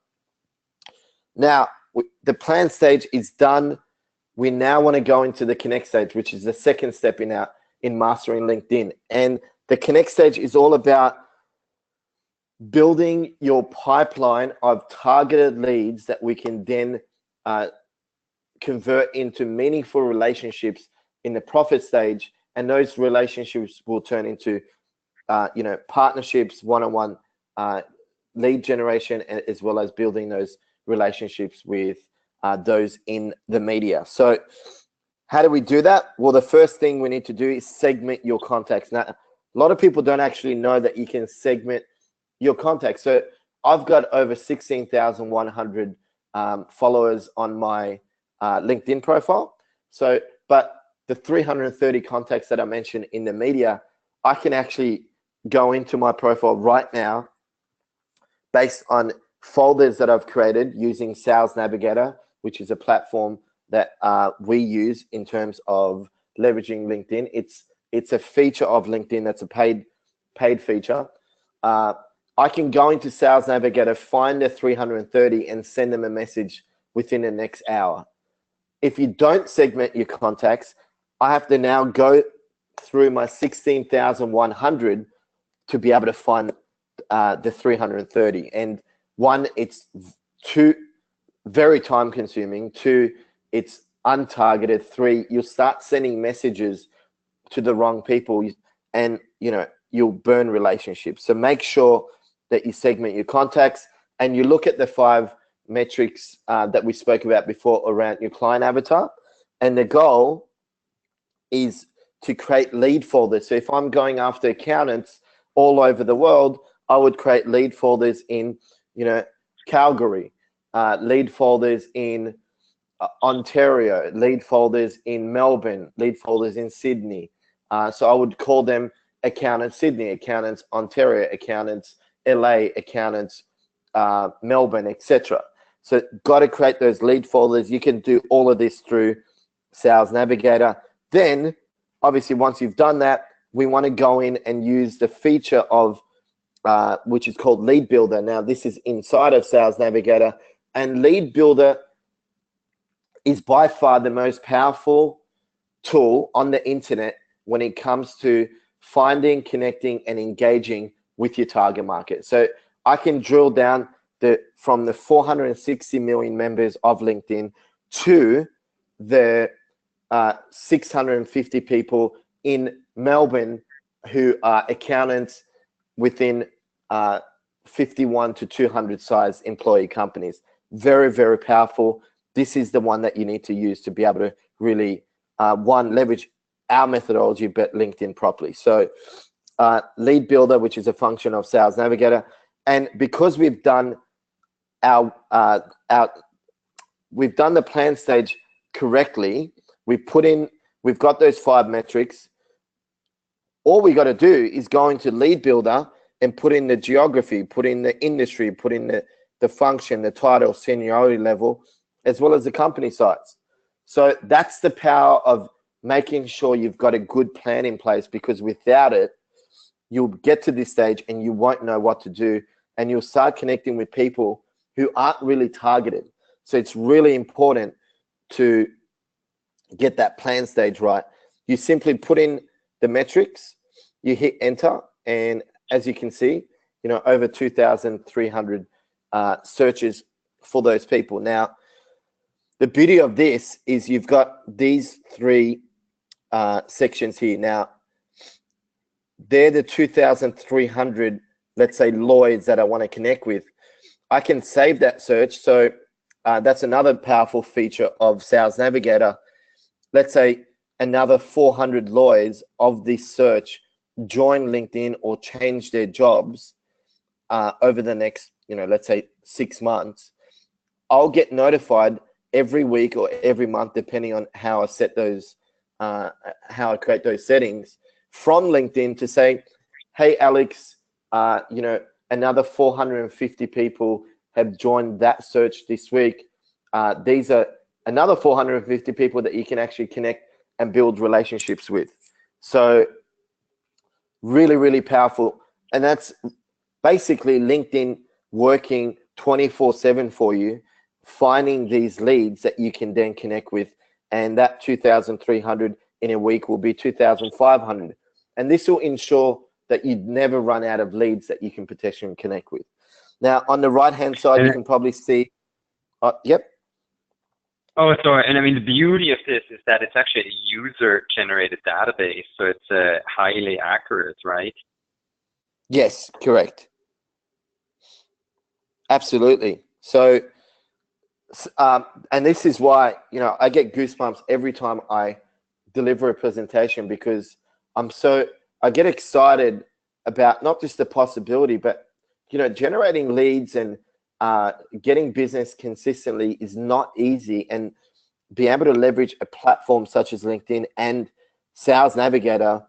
Now, the plan stage is done. We now want to go into the connect stage, which is the second step in mastering LinkedIn. And the connect stage is all about building your pipeline of targeted leads that we can then convert into meaningful relationships in the profit stage. And those relationships will turn into partnerships, one-on-one lead generation, as well as building those relationships with those in the media. So how do we do that? Well, the first thing we need to do is segment your contacts. Now, a lot of people don't actually know that you can segment your contacts. So I've got over 16,100 followers on my LinkedIn profile. But the 330 contacts that I mentioned in the media, I can actually go into my profile right now based on folders that I've created using Sales Navigator, which is a platform that we use in terms of leveraging LinkedIn. It's a feature of LinkedIn that's a paid feature. I can go into Sales Navigator, find the 330, and send them a message within the next hour. If you don't segment your contacts, I have to now go through my 16,100 to be able to find the 330. And one, it's very time consuming. Two, it's untargeted. Three, you'll start sending messages to the wrong people, and you'll burn relationships. So make sure that you segment your contacts, and you look at the 5 metrics that we spoke about before around your client avatar. And the goal is to create lead folders. So if I'm going after accountants all over the world, I would create lead folders in Calgary, lead folders in Ontario, lead folders in Melbourne, lead folders in Sydney. So I would call them accountants Sydney, accountants Ontario, accountants LA, accountants Melbourne, etc. So got to create those lead folders. You can do all of this through Sales Navigator. Then, obviously, once you've done that, we want to go in and use the feature of which is called Lead Builder. Now, this is inside of Sales Navigator, and Lead Builder is by far the most powerful tool on the internet when it comes to finding, connecting, and engaging with your target market. So I can drill down from the 460 million members of LinkedIn to the 650 people in Melbourne who are accountants within 51 to 200 size employee companies. Very, very powerful. This is the one that you need to use to be able to really, leverage our methodology, but LinkedIn properly. So Lead Builder, which is a function of Sales Navigator. And because we've done we've done the plan stage correctly, we've got those 5 metrics. All we got to do is go into Lead Builder and put in the geography, put in the industry, put in the function, the title, seniority level, as well as the company size. So that's the power of making sure you've got a good plan in place, because without it, you'll get to this stage and you won't know what to do, and you'll start connecting with people who aren't really targeted. So it's really important to get that plan stage right. You simply put in the metrics, you hit enter, and as you can see, over 2,300 searches for those people. Now, the beauty of this is you've got these 3 sections here. Now, they're the 2,300, let's say, Lloyds that I want to connect with. I can save that search. So that's another powerful feature of Sales Navigator. Let's say another 400 Lloyds of this search join LinkedIn or change their jobs over the next, let's say 6 months. I'll get notified every week or every month, depending on how I set those, how I create those settings from LinkedIn to say, hey, Alex, another 450 people have joined that search this week. These are another 450 people that you can actually connect and build relationships with. So really, really powerful. And that's basically LinkedIn working 24/7 for you, finding these leads that you can then connect with. And that 2,300 in a week will be 2,500. And this will ensure that you never run out of leads that you can potentially connect with. Now, on the right-hand side, you can probably see, yep. Oh, sorry. And I mean, the beauty of this is that it's actually a user-generated database, so it's highly accurate, right? Yes, correct. Absolutely. So, and this is why, I get goosebumps every time I deliver a presentation, because I get excited about not just the possibility, but, generating leads and getting business consistently is not easy. And being able to leverage a platform such as LinkedIn and Sales Navigator,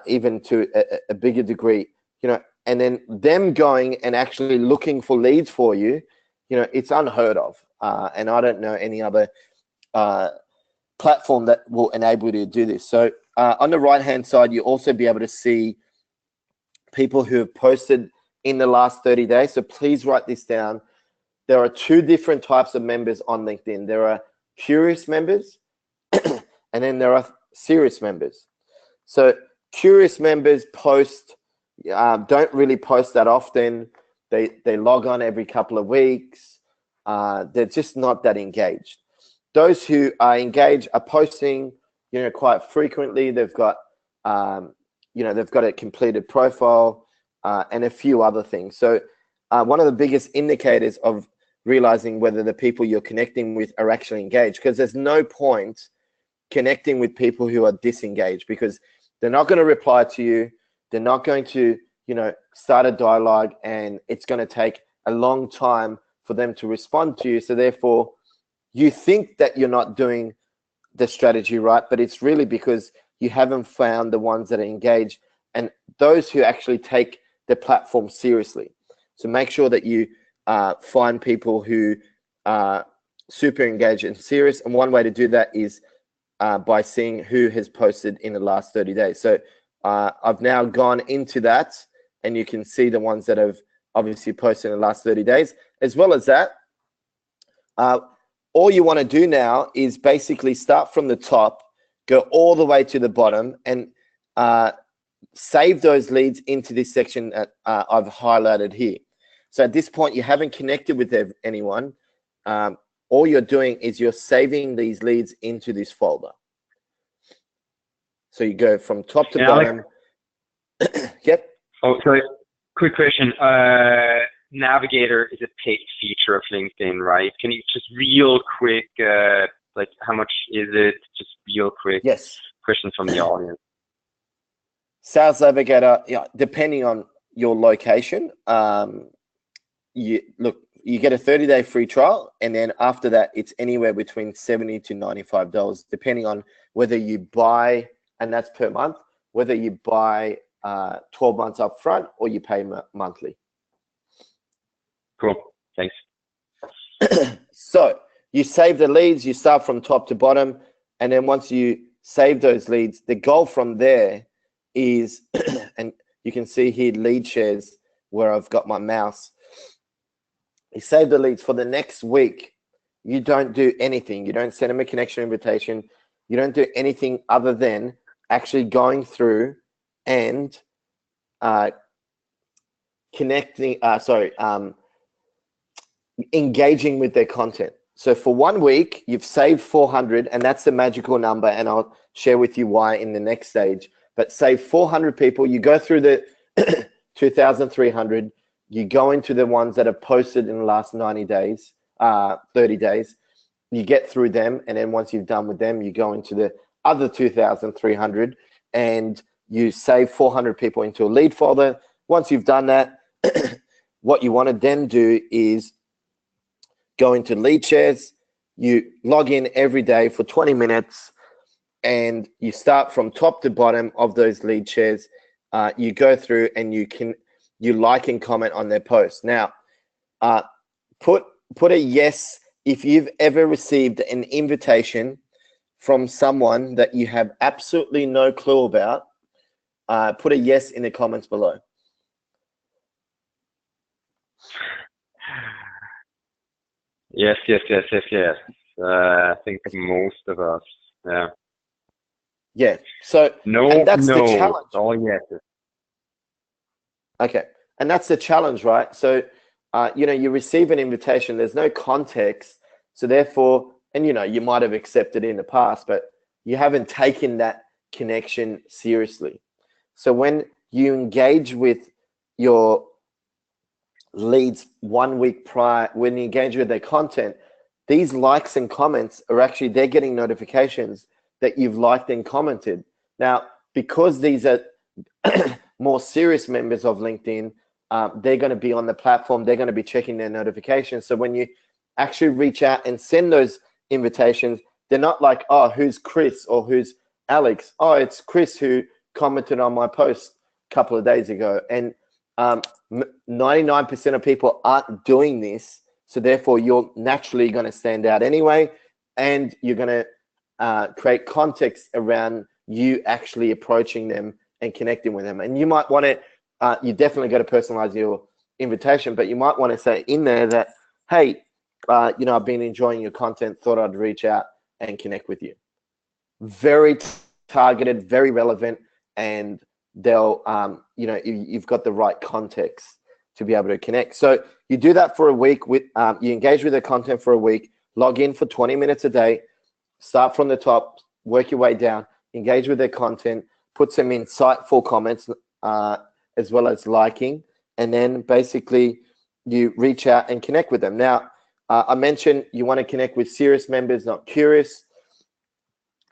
even to a bigger degree, and then them going and actually looking for leads for you, it's unheard of. And I don't know any other platform that will enable you to do this. So on the right-hand side, you also be able to see people who have posted in the last 30 days. So please write this down. There are 2 different types of members on LinkedIn. There are curious members and then there are serious members. So curious members don't really post that often. They log on every couple of weeks. They're just not that engaged. Those who are engaged are posting, quite frequently. They've got, they've got a completed profile and a few other things. So one of the biggest indicators of realizing whether the people you're connecting with are actually engaged, because there's no point connecting with people who are disengaged, because they're not going to reply to you. They're not going to, start a dialogue, and it's going to take a long time for them to respond to you. So therefore, you think that you're not doing the strategy right, but it's really because you haven't found the ones that are engaged and those who actually take the platform seriously. So make sure that you find people who are super engaged and serious. And one way to do that is by seeing who has posted in the last 30 days. So I've now gone into that, and you can see the ones that have obviously posted in the last 30 days. As well as that, all you want to do now is basically start from the top, go all the way to the bottom, and save those leads into this section that I've highlighted here. So at this point, you haven't connected with anyone. All you're doing is you're saving these leads into this folder. So you go from top to bottom. Yep. Oh, sorry. Quick question. Navigator is a paid feature of LinkedIn, right? Can you just real quick, like how much is it? Just real quick. Yes. Questions from the audience. Sales Navigator, yeah, depending on your location, you get a 30-day free trial, and then after that, it's anywhere between $70 to $95, depending on whether you buy, and that's per month, whether you buy 12 months up front or you pay monthly. Cool. Thanks. So you save the leads, you start from top to bottom, and then once you save those leads, the goal from there is, and you can see here lead shares where I've got my mouse. You save the leads for the next week. You don't do anything. You don't send them a connection invitation. You don't do anything other than actually going through and engaging with their content. So for 1 week, you've saved 400, and that's the magical number, and I'll share with you why in the next stage. But save 400 people. You go through the 2,300. You go into the ones that are posted in the last 90 days, 30 days. You get through them, and then once you've done with them, you go into the other 2,300, and you save 400 people into a lead folder. Once you've done that, what you want to then do is go into lead shares. You log in every day for 20 minutes, and you start from top to bottom of those lead shares. You go through and you like and comment on their posts. Now, put a yes if you've ever received an invitation from someone that you have absolutely no clue about. Put a yes in the comments below. Yes. I think most of us, yeah. Yeah. So and that's the challenge. Oh yes. Okay, and that's the challenge, right? So, you receive an invitation. There's no context, so therefore, and you might have accepted in the past, but you haven't taken that connection seriously. So when you engage with your leads 1 week prior, when you engage with their content, these likes and comments are actually, they're getting notifications that you've liked and commented. Now, because these are more serious members of LinkedIn, they're going to be on the platform, they're going to be checking their notifications. So when you actually reach out and send those invitations, they're not like, oh, who's Chris or who's Alex? Oh, it's Chris who commented on my post a couple of days ago. And 99% of people aren't doing this. So therefore, you're naturally going to stand out anyway, and you're going to create context around you actually approaching them and connecting with them. And you might want to, you definitely got to personalize your invitation, but you might want to say in there that, hey, I've been enjoying your content, thought I'd reach out and connect with you. Very targeted, very relevant, and they'll, you've got the right context to be able to connect. So you do that for a week with, you engage with their content for a week, log in for 20 minutes a day, start from the top, work your way down, engage with their content, put some insightful comments as well as liking, and then basically you reach out and connect with them. Now, I mentioned you want to connect with serious members, not curious.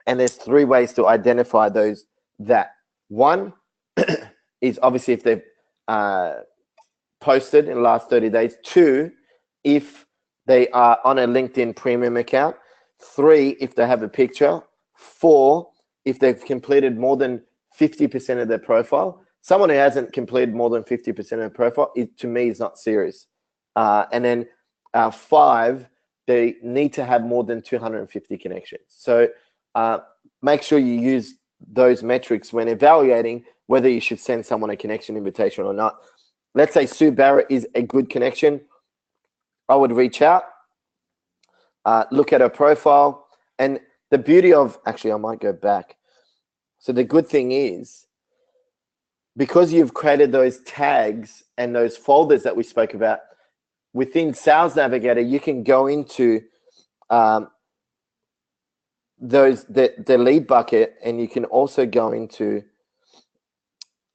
And there's 3 ways to identify those. That one is obviously if they've posted in the last 30 days. 2, if they are on a LinkedIn premium account. 3, if they have a picture. 4, if they've completed more than 50% of their profile. Someone who hasn't completed more than 50% of their profile, to me, is not serious. And then 5, they need to have more than 250 connections. So make sure you use those metrics when evaluating whether you should send someone a connection invitation or not. Let's say Sue Barrett is a good connection. I would reach out, look at her profile, and the beauty of, actually, I might go back. So the good thing is because you've created those tags and those folders that we spoke about, within Sales Navigator, you can go into the lead bucket, and you can also go into,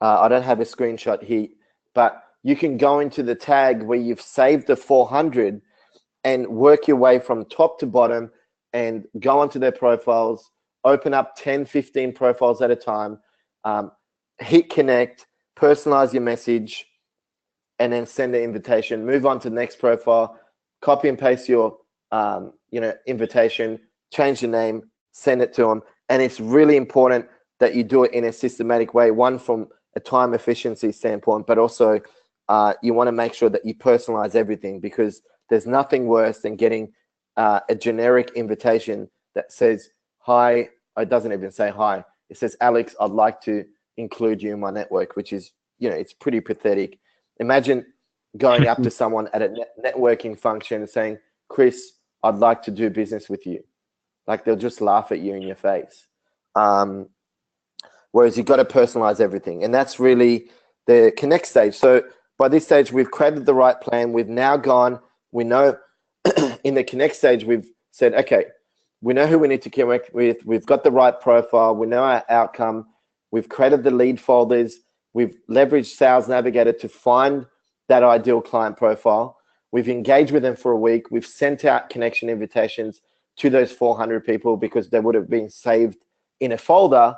I don't have a screenshot here, but you can go into the tag where you've saved the 400 and work your way from top to bottom and go onto their profiles, open up 10, 15 profiles at a time, hit connect, personalize your message, and then send the invitation. Move on to the next profile, copy and paste your invitation, change the name, send it to them. And it's really important that you do it in a systematic way, one from a time efficiency standpoint, but also you want to make sure that you personalize everything, because there's nothing worse than getting a generic invitation that says, hi, it doesn't even say hi. It says, Alex, I'd like to include you in my network, which is, it's pretty pathetic. Imagine going up to someone at a networking function and saying, Chris, I'd like to do business with you. Like, they'll just laugh at you in your face. Whereas you've got to personalize everything. And that's really the connect stage. So by this stage, we've created the right plan. We've now gone, we know in the connect stage, we've said, okay, we know who we need to connect with. We've got the right profile. We know our outcome. We've created the lead folders. We've leveraged Sales Navigator to find that ideal client profile. We've engaged with them for a week. We've sent out connection invitations to those 400 people because they would have been saved in a folder.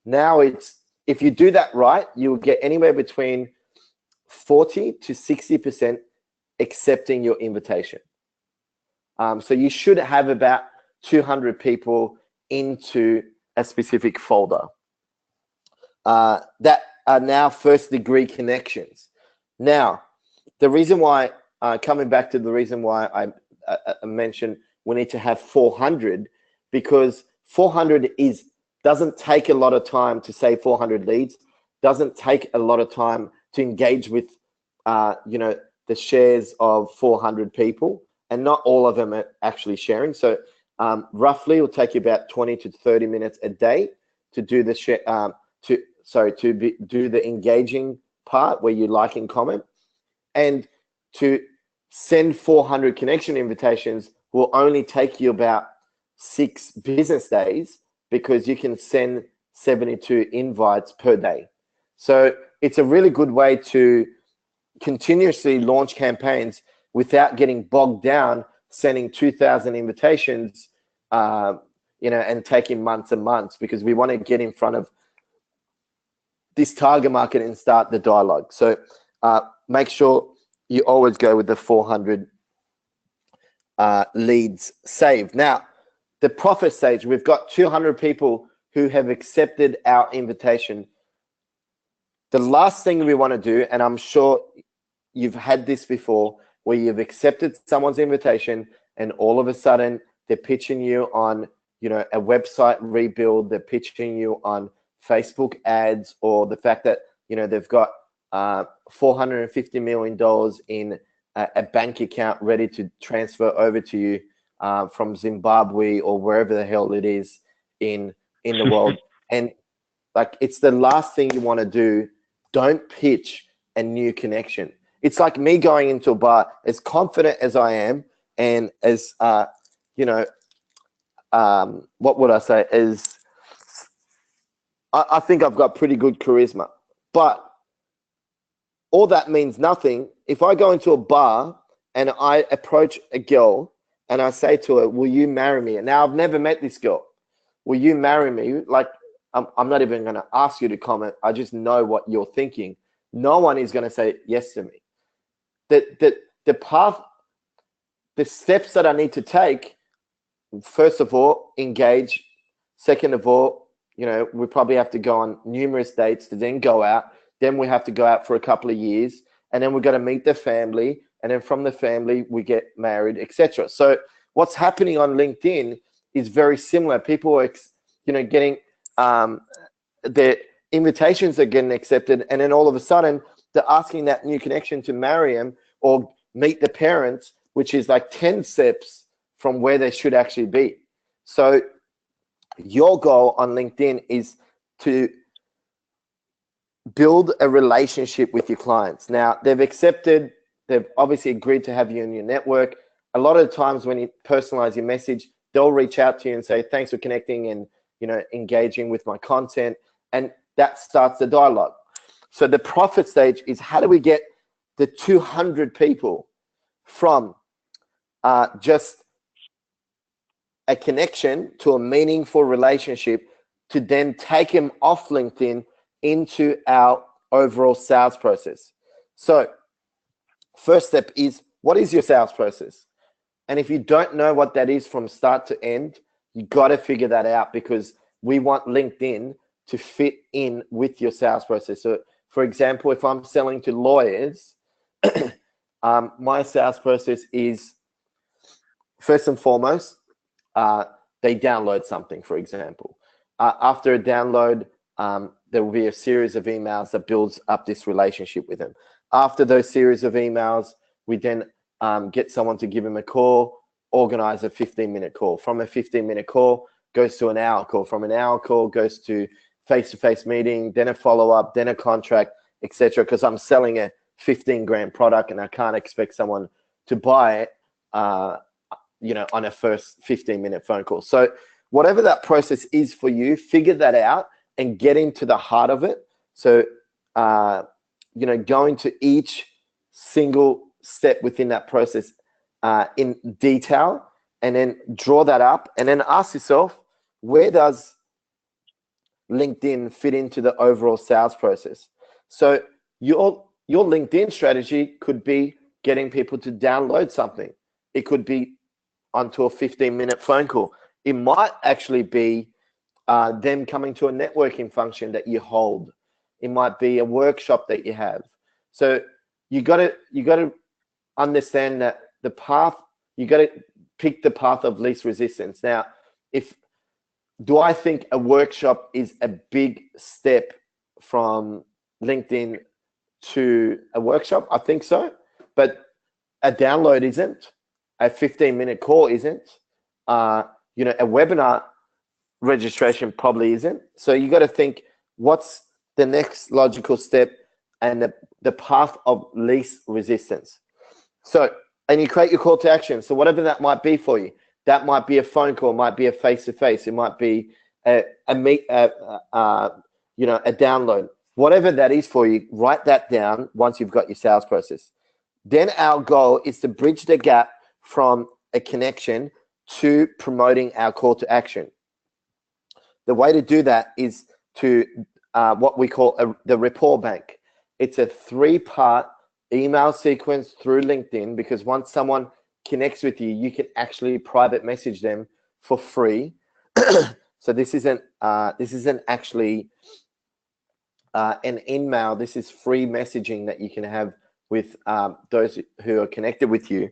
Now if you do that right, you'll get anywhere between 40 to 60% accepting your invitation. So you should have about 200 people into a specific folder that are now first degree connections. Now, the reason why, coming back to the reason why I mentioned we need to have 400, because 400 doesn't take a lot of time to say 400 leads, doesn't take a lot of time to engage with, the shares of 400 people, and not all of them are actually sharing. So roughly it'll take you about 20 to 30 minutes a day to do the do the engaging part where you like and comment, and to send 400 connection invitations will only take you about 6 business days, because you can send 72 invites per day. So it's a really good way to continuously launch campaigns without getting bogged down sending 2,000 invitations, and taking months and months, because we want to get in front of this target market and start the dialogue. So make sure you always go with the 400 leads saved. Now, the profit stage, we've got 200 people who have accepted our invitation. The last thing we want to do, and I'm sure you've had this before, where you've accepted someone's invitation and all of a sudden they're pitching you on, a website rebuild, they're pitching you on Facebook ads, or the fact that, they've got $450 million in a bank account ready to transfer over to you from Zimbabwe or wherever the hell it is in the world. And like, it's the last thing you want to do. Don't pitch a new connection. It's like me going into a bar, as confident as I am, and as what would I say, is I think I've got pretty good charisma, but all that means nothing if I go into a bar and I approach a girl and I say to her, will you marry me? And now I've never met this girl. Will you marry me? Like, I'm not even going to ask you to comment. I just know what you're thinking. No one is going to say yes to me. The path, the steps that I need to take, first of all, engage. Second of all, we probably have to go on numerous dates to then go out. Then we have to go out for a couple of years, and then we've got to meet the family, and then from the family we get married, etc. So what's happening on LinkedIn is very similar. People are, getting their invitations are getting accepted, and then all of a sudden they're asking that new connection to marry them or meet the parents, which is like 10 steps from where they should actually be. So your goal on LinkedIn is to build a relationship with your clients. Now, they've obviously agreed to have you in your network. A lot of the times when you personalize your message, they'll reach out to you and say, thanks for connecting and, engaging with my content. And that starts the dialogue. So the profit stage is, how do we get the 200 people from just a connection to a meaningful relationship to then take them off LinkedIn into our overall sales process? So first step is, what is your sales process? And if you don't know what that is from start to end, you got to figure that out, because we want LinkedIn to fit in with your sales process. So for example, if I'm selling to lawyers, my sales process is, first and foremost, they download something, for example. After a download, there will be a series of emails that builds up this relationship with them. After those series of emails, we then get someone to give them a call, organize a 15-minute call. From a 15-minute call goes to an hour call. From an hour call goes to face-to-face meeting, then a follow-up, then a contract, etc. Because I'm selling a 15 grand product and I can't expect someone to buy it, on a first 15-minute phone call. So whatever that process is for you, figure that out and get into the heart of it. So, going to each single step within that process in detail, and then draw that up, and then ask yourself, where does LinkedIn fit into the overall sales process? So your LinkedIn strategy could be getting people to download something. It could be onto a 15-minute phone call. It might actually be them coming to a networking function that you hold. It might be a workshop that you have. So you got to understand that the path, you got to pick the path of least resistance. Now, do I think a workshop is a big step from LinkedIn to a workshop? I think so, but a download isn't. A 15-minute call isn't. A webinar registration probably isn't. So you got to think, what's the next logical step and the path of least resistance. So, and you create your call to action. So whatever that might be for you, that might be a phone call, might be a face-to-face, it might be a download. Whatever that is for you, write that down once you've got your sales process. Then our goal is to bridge the gap from a connection to promoting our call to action. The way to do that is to what we call the rapport bank. It's a 3-part email sequence through LinkedIn, because once someone connects with you, you can actually private message them for free. So this isn't actually an email. This is free messaging that you can have with those who are connected with you.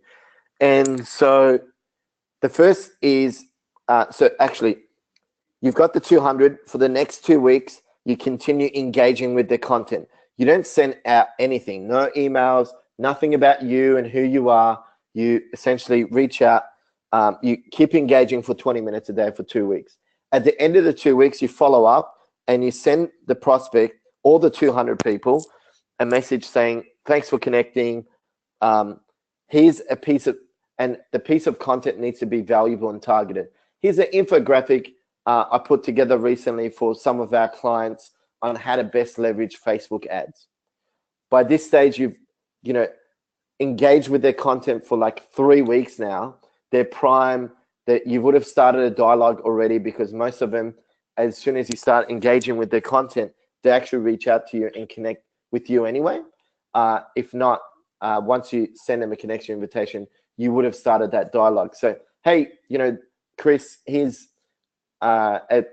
And so the first is, so actually, you've got the 200. For the next 2 weeks, you continue engaging with the content. You don't send out anything, no emails, nothing about you and who you are. You essentially reach out. You keep engaging for 20 minutes a day for 2 weeks. At the end of the 2 weeks, you follow up and you send the prospect, all the 200 people, a message saying, thanks for connecting. Here's a piece of, and the piece of content needs to be valuable and targeted. Here's an infographic I put together recently for some of our clients on how to best leverage Facebook ads. By this stage, you've engaged with their content for like 3 weeks now. They're prime, that you would have started a dialogue already, because most of them, as soon as you start engaging with their content, they actually reach out to you and connect with you anyway. If not, once you send them a connection invitation, you would have started that dialogue. So, hey, Chris, here's a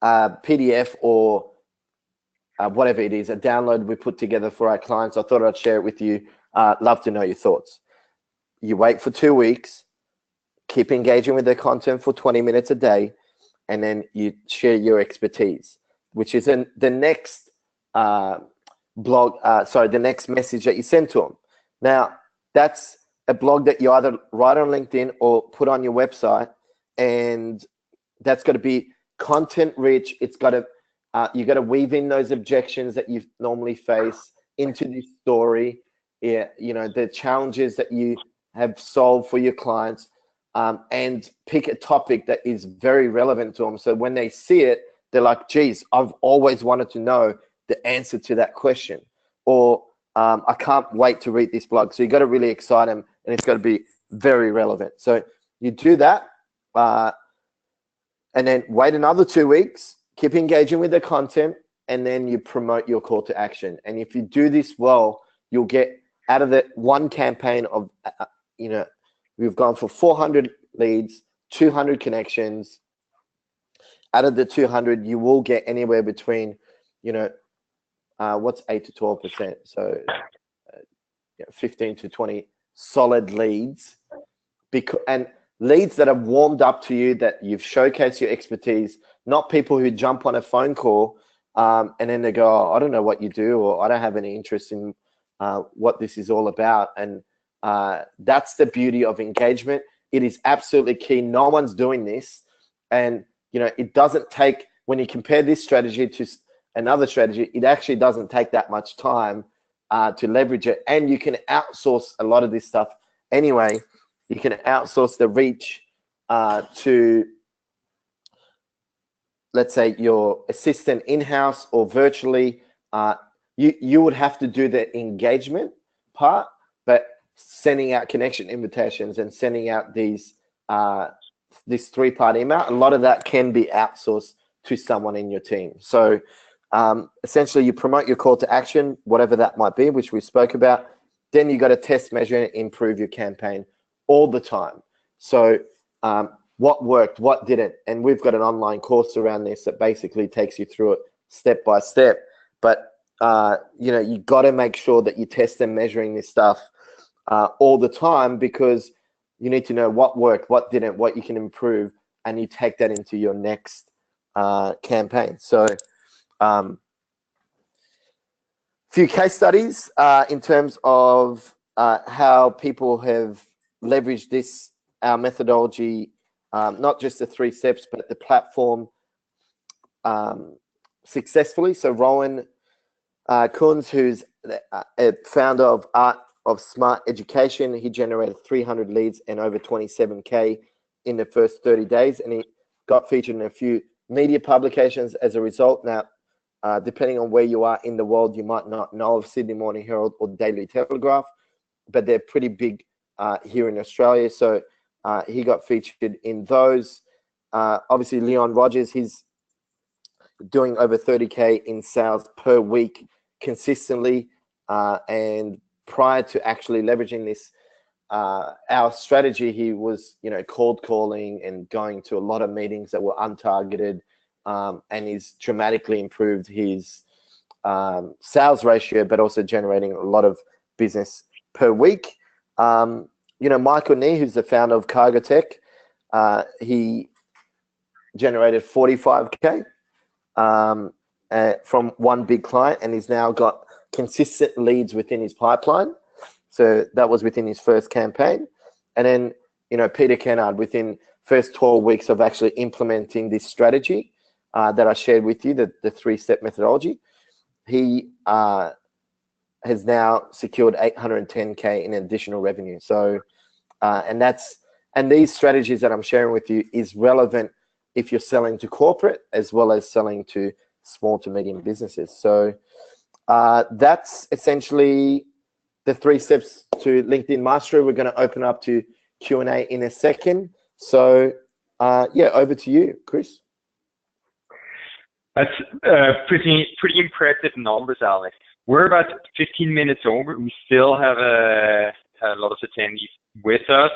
PDF or whatever it is, a download we put together for our clients. I thought I'd share it with you. Love to know your thoughts. You wait for 2 weeks, keep engaging with their content for 20 minutes a day, and then you share your expertise, which is in the next the next message that you send to them. Now, that's a blog that you either write on LinkedIn or put on your website, and that's got to be content rich. It's got to You got to weave in those objections that you normally face into this story. Yeah, you know, the challenges that you have solved for your clients, and pick a topic that is very relevant to them. So when they see it, they're like, geez, I've always wanted to know the answer to that question, or I can't wait to read this blog. So you got to really excite them, and it's got to be very relevant. So you do that, and then wait another 2 weeks, keep engaging with the content, and then you promote your call to action. And if you do this well, you'll get out of the one campaign of, you know, we've gone for 400 leads, 200 connections. Out of the 200, you will get anywhere between, you know, what's 8 to 12%? So 15 to 20 solid leads, and leads that have warmed up to you, that you've showcased your expertise, not people who jump on a phone call and then they go, oh, I don't know what you do, or I don't have any interest in what this is all about. And that's the beauty of engagement. It is absolutely key. No one's doing this. And, you know, it doesn't take, when you compare this strategy to another strategy, it actually doesn't take that much time to leverage it. And you can outsource a lot of this stuff anyway. You can outsource the reach to, let's say, your assistant in-house or virtually. You would have to do the engagement part, but sending out connection invitations and sending out these this 3-part email, a lot of that can be outsourced to someone in your team. So essentially, you promote your call to action, whatever that might be, which we spoke about. Then you got to test, measure, and improve your campaign all the time. So what worked, what didn't, and we've got an online course around this that basically takes you through it step by step. But you know, you got to make sure that you test and measuring this stuff all the time, because you need to know what worked, what didn't, what you can improve, and you take that into your next campaign. So few case studies in terms of how people have leveraged this, our methodology, not just the 3 steps, but the platform successfully. So Rowan Kunz, who's a founder of Art of Smart Education, he generated 300 leads and over 27K in the first 30 days, and he got featured in a few media publications as a result. Now, depending on where you are in the world, you might not know of Sydney Morning Herald or Daily Telegraph, but they're pretty big here in Australia. So he got featured in those. Obviously, Leon Rogers, he's doing over 30K in sales per week consistently. And prior to actually leveraging this, our strategy, he was, you know, cold calling and going to a lot of meetings that were untargeted. And he's dramatically improved his sales ratio, but also generating a lot of business per week. You know, Michael Nee, who's the founder of Cargo Tech, he generated 45K from one big client, and he's now got consistent leads within his pipeline. So that was within his first campaign. And then, you know, Peter Kennard, within first 12 weeks of actually implementing this strategy that I shared with you, the 3-step methodology, he has now secured 810K in additional revenue. So, and these strategies that I'm sharing with you is relevant if you're selling to corporate as well as selling to small to medium businesses. So that's essentially the 3 steps to LinkedIn Mastery. We're going to open up to Q&A in a second. So yeah, over to you, Chris. That's pretty impressive numbers, Alex. We're about 15 minutes over. We still have a lot of attendees with us.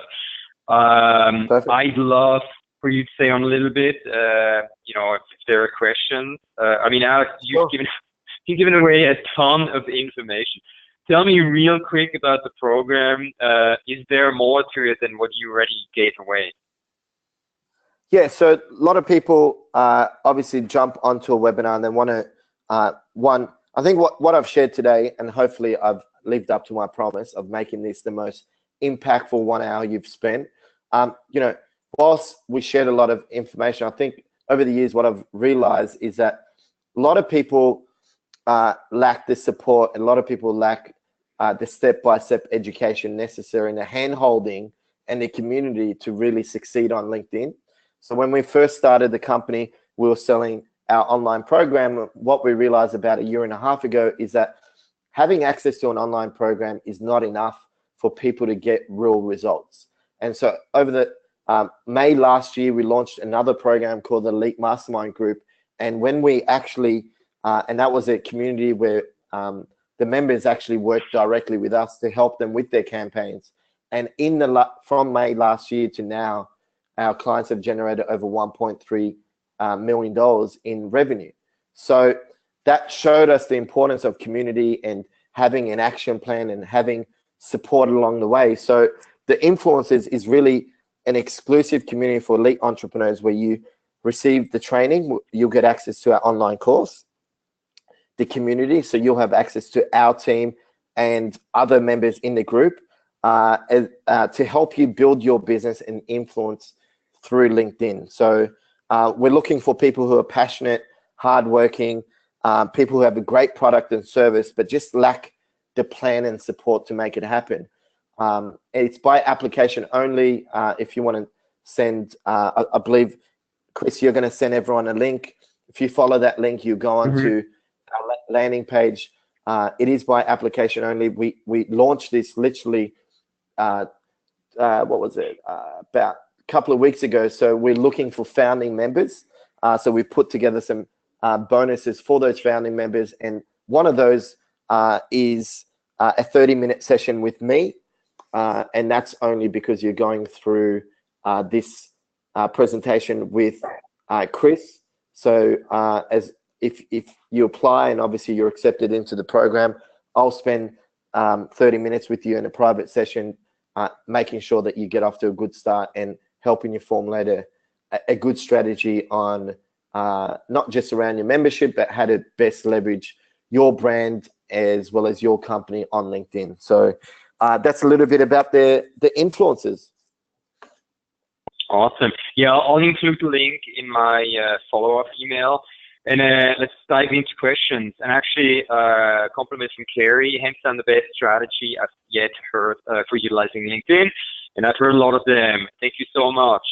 I'd love for you to say on a little bit, you know, if there are questions. I mean, Alex, you've given away a ton of information. Tell me real quick about the program. Is there more to it than what you already gave away? Yeah, so a lot of people obviously jump onto a webinar and they want to, I think what I've shared today, and hopefully I've lived up to my promise of making this the most impactful 1 hour you've spent. You know, whilst we shared a lot of information, I think over the years what I've realized is that a lot of people lack the support, and a lot of people lack the step-by-step education necessary and the hand-holding and the community to really succeed on LinkedIn. So when we first started the company, we were selling our online program. What we realized about a year and a half ago is that having access to an online program is not enough for people to get real results. And so over the May last year, we launched another program called the Elite Mastermind Group. And when we actually, and that was a community where the members actually worked directly with us to help them with their campaigns. And from May last year to now, our clients have generated over $1.3 million in revenue. So that showed us the importance of community and having an action plan and having support along the way. So the Influencers is really an exclusive community for elite entrepreneurs where you receive the training, you'll get access to our online course, the community, so you'll have access to our team and other members in the group to help you build your business and influence through LinkedIn. So we're looking for people who are passionate, hardworking, people who have a great product and service, but just lack the plan and support to make it happen. It's by application only. If you want to send, I believe, Chris, you're going to send everyone a link. If you follow that link, you go on to our landing page. It is by application only. We launched this literally, what was it, about a couple of weeks ago. So we're looking for founding members. So we put together some bonuses for those founding members. And one of those is a 30-minute session with me. And that's only because you're going through this presentation with Chris. So if you apply and obviously you're accepted into the program, I'll spend 30 minutes with you in a private session, making sure that you get off to a good start and helping you formulate a good strategy on not just around your membership, but how to best leverage your brand as well as your company on LinkedIn. So that's a little bit about the Influencers. Awesome. Yeah, I'll include the link in my follow-up email. And let's dive into questions. And actually, compliments from Carrie, hands down the best strategy I've yet heard for utilizing LinkedIn. And I've heard a lot of them. Thank you so much.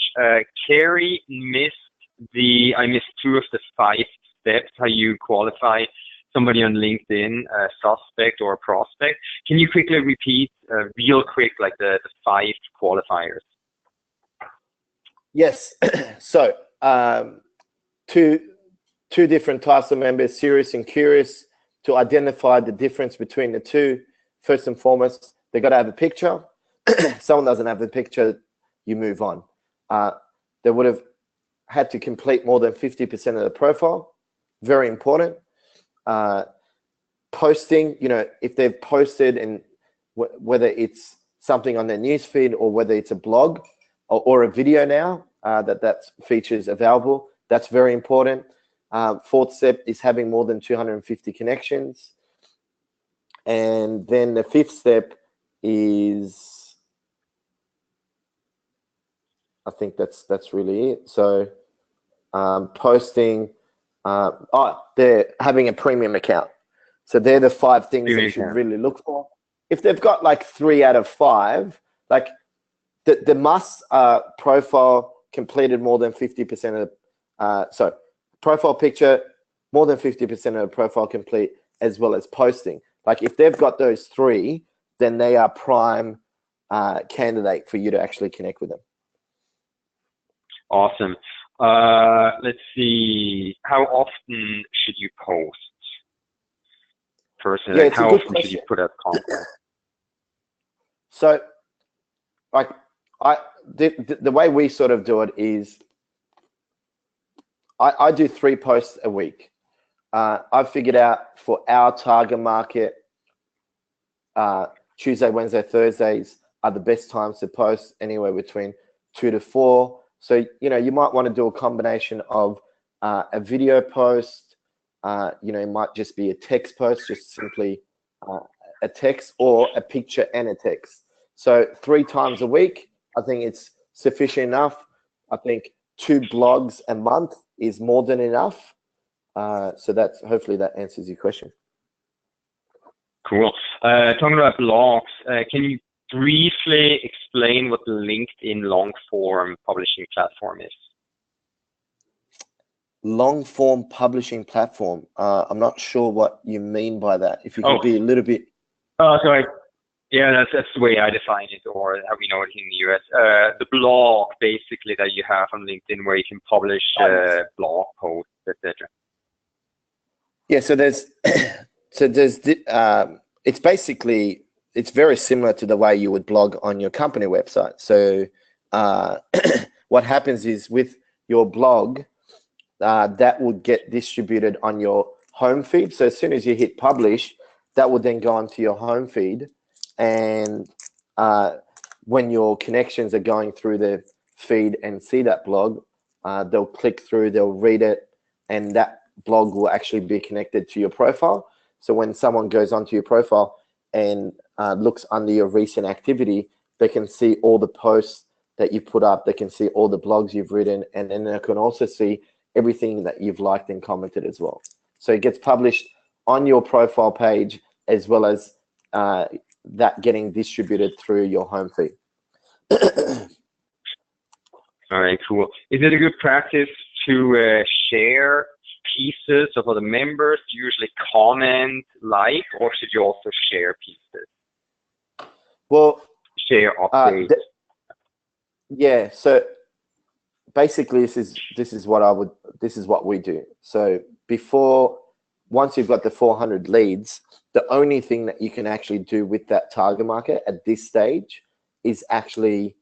Carrie I missed 2 of the 5 steps, how you qualify somebody on LinkedIn, suspect or prospect. Can you quickly repeat real quick, like the 5 qualifiers? Yes. So two different types of members, serious and curious. To identify the difference between the two, first and foremost, they got to have a picture. Someone doesn't have a picture, you move on. They would have had to complete more than 50% of the profile. Very important. Posting, if they've posted, and whether it's something on their newsfeed or whether it's a blog or a video now, that features available, that's very important. 4th step is having more than 250 connections. And then the 5th step is, I think that's really it. So posting, they're having a premium account. So they're the 5 things you should really look for. If they've got like 3 out of 5, like the must profile completed more than 50% of, profile picture, more than 50% of the profile complete, as well as posting. Like if they've got those 3, then they are prime candidate for you to actually connect with them. Awesome. Let's see. How often should you post? Personally, Yeah, how often should you put out content? So, like, the way we sort of do it is, I do 3 posts a week. I've figured out for our target market, Tuesday, Wednesday, Thursdays are the best times to post, anywhere between 2 to 4. So, you might want to do a combination of a video post, it might just be a text post, just simply a text, or a picture and a text. So 3 times a week, I think it's sufficient enough. I think 2 blogs a month is more than enough. So that's hopefully that answers your question. Cool. Talking about blogs, can you briefly explain what the LinkedIn long form publishing platform is? Long form publishing platform. I'm not sure what you mean by that. If you could be a little bit. Oh, sorry. Yeah, that's the way I define it, or how we know it in the US. The blog, basically, that you have on LinkedIn, where you can publish blog posts, etc. Yeah. So there's, it's basically, it's very similar to the way you would blog on your company website. So what happens is with your blog, that will get distributed on your home feed. So as soon as you hit publish, that will then go onto your home feed. And when your connections are going through the feed and see that blog, they'll click through, they'll read it, and that blog will actually be connected to your profile. So when someone goes onto your profile and looks under your recent activity, they can see all the posts that you put up, they can see all the blogs you've written, and then they can also see everything that you've liked and commented as well. So it gets published on your profile page, as well as that getting distributed through your home feed. All right, cool. Is it a good practice to share pieces of other members? Do you usually comment, like, or should you also share pieces? Well, share updates. Yeah. So basically, this is what we do. So once you've got the 400 leads, the only thing that you can actually do with that target market at this stage is actually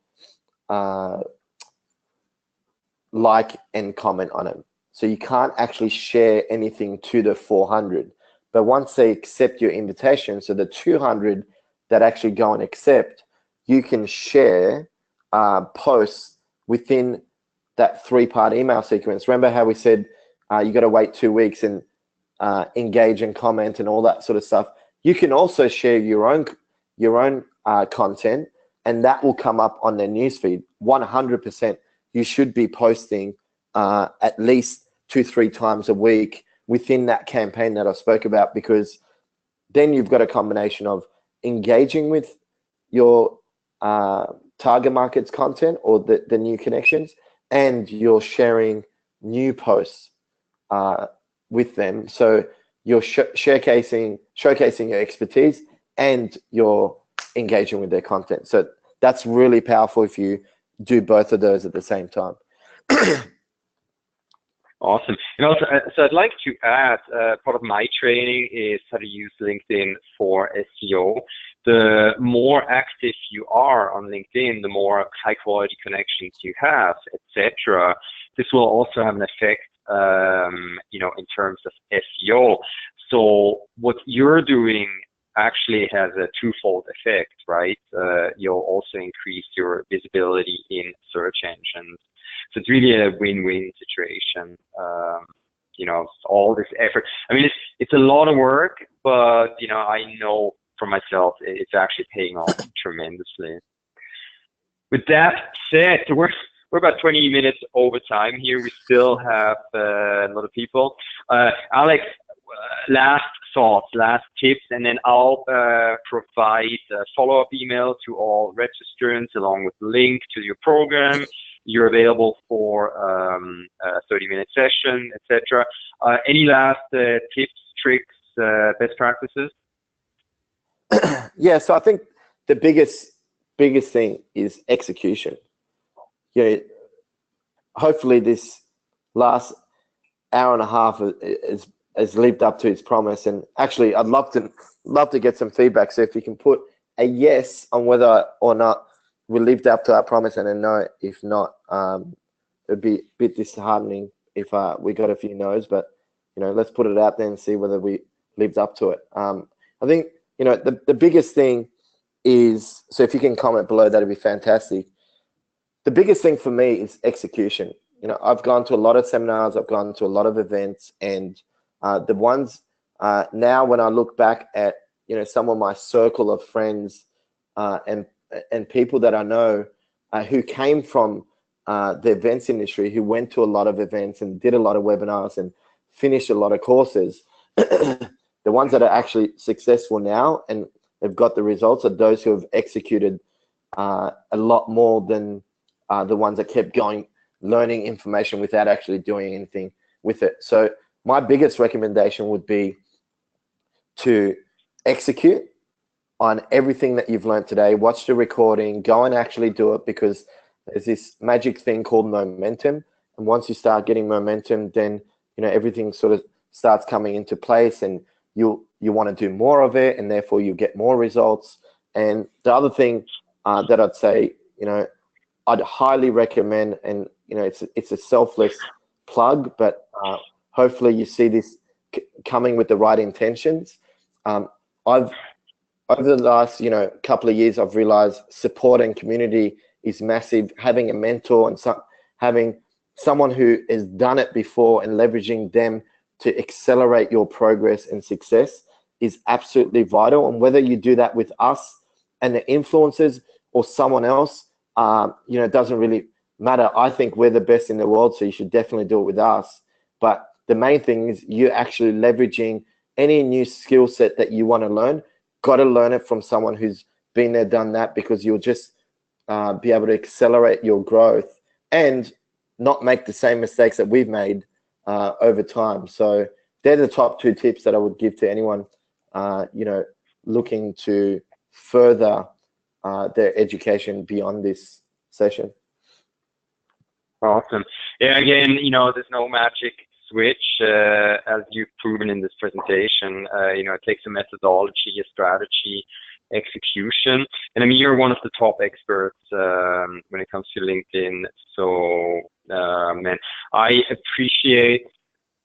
like and comment on it. So you can't actually share anything to the 400. But once they accept your invitation, so the 200 that actually go and accept, you can share posts within that 3-part email sequence. Remember how we said you got to wait 2 weeks and engage and comment and all that sort of stuff? You can also share your own content, and that will come up on their newsfeed. 100%. You should be posting at least 2-3 times a week within that campaign that I spoke about, because then you've got a combination of engaging with your target market's content or the new connections, and you're sharing new posts with them. So you're showcasing your expertise, and you're engaging with their content. So that's really powerful if you do both of those at the same time. Awesome. And also, so I'd like to add, part of my training is how to use LinkedIn for SEO. The more active you are on LinkedIn, the more high quality connections you have, etc. This will also have an effect, in terms of SEO. So what you're doing actually has a twofold effect, right? You'll also increase your visibility in search engines. So it's really a win-win situation. All this effort. I mean, it's a lot of work, but I know for myself it's actually paying off tremendously. With that said, we're about 20 minutes over time here. We still have a lot of people. Alex, last thoughts, last tips, and then I'll provide a follow-up email to all registrants along with the link to your program. You're available for a 30-minute session, etc. Any last tips, tricks, best practices? Yeah, so I think the biggest thing is execution. Hopefully this last hour and a half has lived up to its promise. And actually, I'd love to get some feedback. So if you can put a yes on whether or not we lived up to our promise, and a no if not. It'd be a bit disheartening if we got a few no's, but let's put it out there and see whether we lived up to it. I think the biggest thing is, so if you can comment below, that'd be fantastic. The biggest thing for me is execution. I've gone to a lot of seminars, I've gone to a lot of events, and the ones now when I look back at some of my circle of friends and people that I know who came from the events industry, who went to a lot of events and did a lot of webinars and finished a lot of courses. The ones that are actually successful now and have got the results are those who have executed a lot more than the ones that kept going, learning information without actually doing anything with it. So my biggest recommendation would be to execute on everything that you've learned today. Watch the recording, go and actually do it, because there's this magic thing called momentum. And once you start getting momentum, then everything sort of starts coming into place, and you want to do more of it, and therefore you get more results. And the other thing that I'd say, I'd highly recommend, and it's a selfless plug, but hopefully you see this coming with the right intentions. I've over the last couple of years, I've realized support and community is massive. Having a mentor and having someone who has done it before and leveraging them to accelerate your progress and success is absolutely vital. And whether you do that with us and the influencers or someone else, it doesn't really matter. I think we're the best in the world, so you should definitely do it with us. But the main thing is you actually leveraging any new skill set that you want to learn. Got to learn it from someone who's been there, done that, because you'll just be able to accelerate your growth and not make the same mistakes that we've made over time. So they're the top 2 tips that I would give to anyone, looking to further their education beyond this session. Awesome. Yeah, again, there's no magic switch, as you've proven in this presentation. It takes a methodology, a strategy, execution. And I mean, you're one of the top experts when it comes to LinkedIn. So, man, I appreciate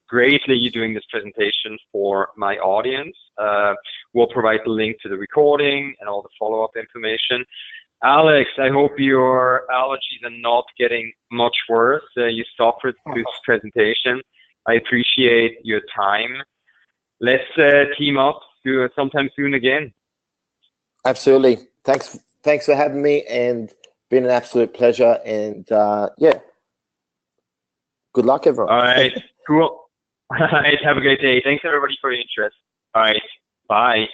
greatly you doing this presentation for my audience. We'll provide the link to the recording and all the follow-up information. Alex, I hope your allergies are not getting much worse. You suffered this presentation. I appreciate your time. Let's team up sometime soon again. Absolutely. Thanks for having me, and been an absolute pleasure. And yeah, good luck, everyone. All right, cool. All right, have a great day. Thanks everybody for your interest. All right, bye.